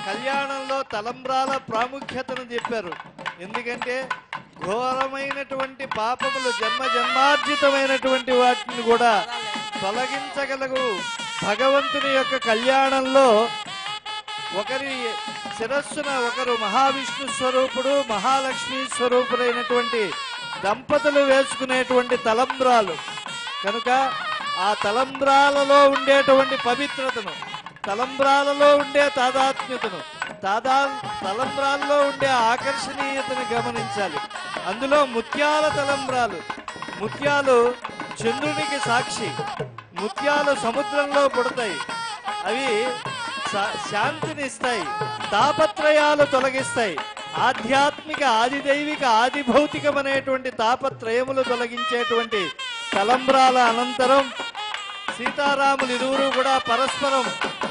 కళ్యాణంలో తలంబ్రాల ప్రాముఖ్యతను చెప్పారు. ఎందుకంటే ఘోరమైనటువంటి పాపములు జన్మార్జితమైనటువంటి వాటిని కూడా తొలగించగలగు భగవంతుని యొక్క కళ్యాణంలో ఒకరి శిరస్సున ఒకరు మహావిష్ణు స్వరూపుడు మహాలక్ష్మి స్వరూపుడైనటువంటి దంపతులు వేసుకునేటువంటి తలంబ్రాలు కనుక ఆ తలంబ్రాలలో ఉండేటువంటి పవిత్రతను, తలంబ్రాలలో ఉండే తాదాత్మ్యతను, తలంబ్రాల్లో ఉండే ఆకర్షణీయతను గమనించాలి. అందులో ముత్యాల తలంబ్రాలు, ముత్యాలు చంద్రునికి సాక్షి, ముత్యాలు సముద్రంలో పుడతాయి. అవి శాంతిని ఇస్తాయి, తాపత్రయాలు తొలగిస్తాయి. ఆధ్యాత్మిక ఆదిదైవిక ఆది భౌతికమనేటువంటి తాపత్రయములు తొలగించేటువంటి తలంబ్రాల అనంతరం సీతారాములు ఇరువురు కూడా పరస్పరం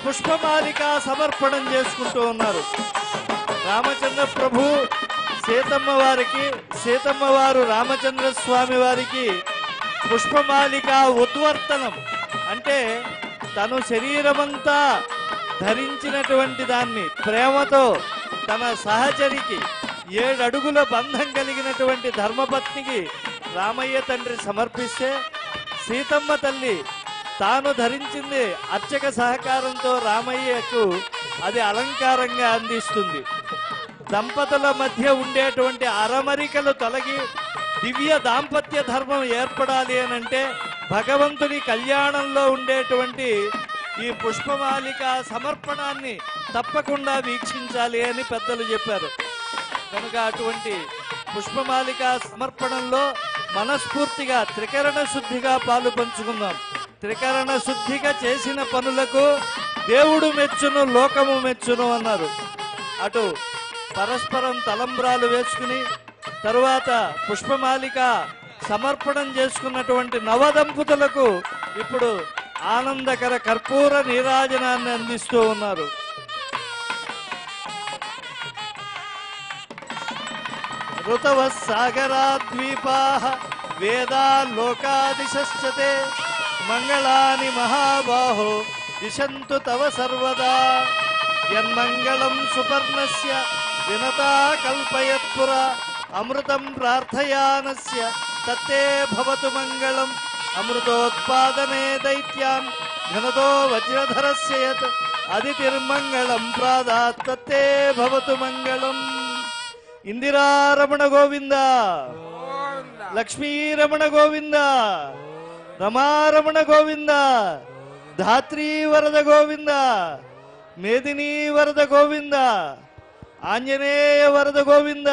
పుష్పమాలిక సమర్పణం చేసుకుంటూ ఉన్నారు. రామచంద్ర ప్రభు సీతమ్మ వారికి, సీతమ్మ వారు రామచంద్ర స్వామి వారికి పుష్పమాలిక ఉద్వర్తనం అంటే తను శరీరమంతా ధరించినటువంటి దాన్ని ప్రేమతో తన సహచరికి 7 అడుగుల బంధం కలిగినటువంటి ధర్మపత్నికి రామయ్య తండ్రి సమర్పిస్తే సీతమ్మ తల్లి తాను ధరించింది అర్చక సహకారంతో రామయ్యకు అది అలంకారంగా అందిస్తుంది. దంపతుల మధ్య ఉండేటువంటి అరమరికలు తొలగి దివ్య దాంపత్య ధర్మం ఏర్పడాలి అనంటే భగవంతుని కళ్యాణంలో ఉండేటువంటి ఈ పుష్పమాలిక సమర్పణాన్ని తప్పకుండా వీక్షించాలి అని పెద్దలు చెప్పారు. కనుక అటువంటి పుష్పమాలిక సమర్పణంలో మనస్ఫూర్తిగా త్రికరణ శుద్ధిగా పాలు పంచుకుందాం. త్రికరణ శుద్ధిగా చేసిన పనులకు దేవుడు మెచ్చును, లోకము మెచ్చును అన్నారు. అటు పరస్పరం తలంబ్రాలు వేసుకుని తరువాత పుష్పమాలిక సమర్పణం చేసుకున్నటువంటి నవదంపతులకు ఇప్పుడు ఆనందకర కర్పూర నీరాజనాన్ని అందిస్తూ ఉన్నారు. ఋతవ సాగరాద్వీపా వేదా లోకాదిశశ్చతే మంగళాని మహాబాహో దిశంతు తవ సర్వదా యన్మంగళం సుపర్ణస్య వినతా కల్పయత్పుర అమృతం ప్రార్థయానస్య తత్తే భవతు మంగళం అమృతోత్పాదనే దైత్యాన్ ఘనతో వజ్రధరస్య యత్ అదితిర్మంగళం ప్రాదాత్ తత్తే భవతు మంగళం. ఇందిరారమణ గోవింద, లక్ష్మీరమణ గోవింద, రమారమణ గోవింద, ధాత్రీ వరద గోవింద, మేదినీ వరద గోవింద, ఆంజనేయ వరద గోవింద,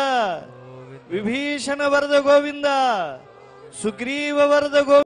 విభీషణ వరద గోవింద, సుగ్రీవ వరద గోవింద.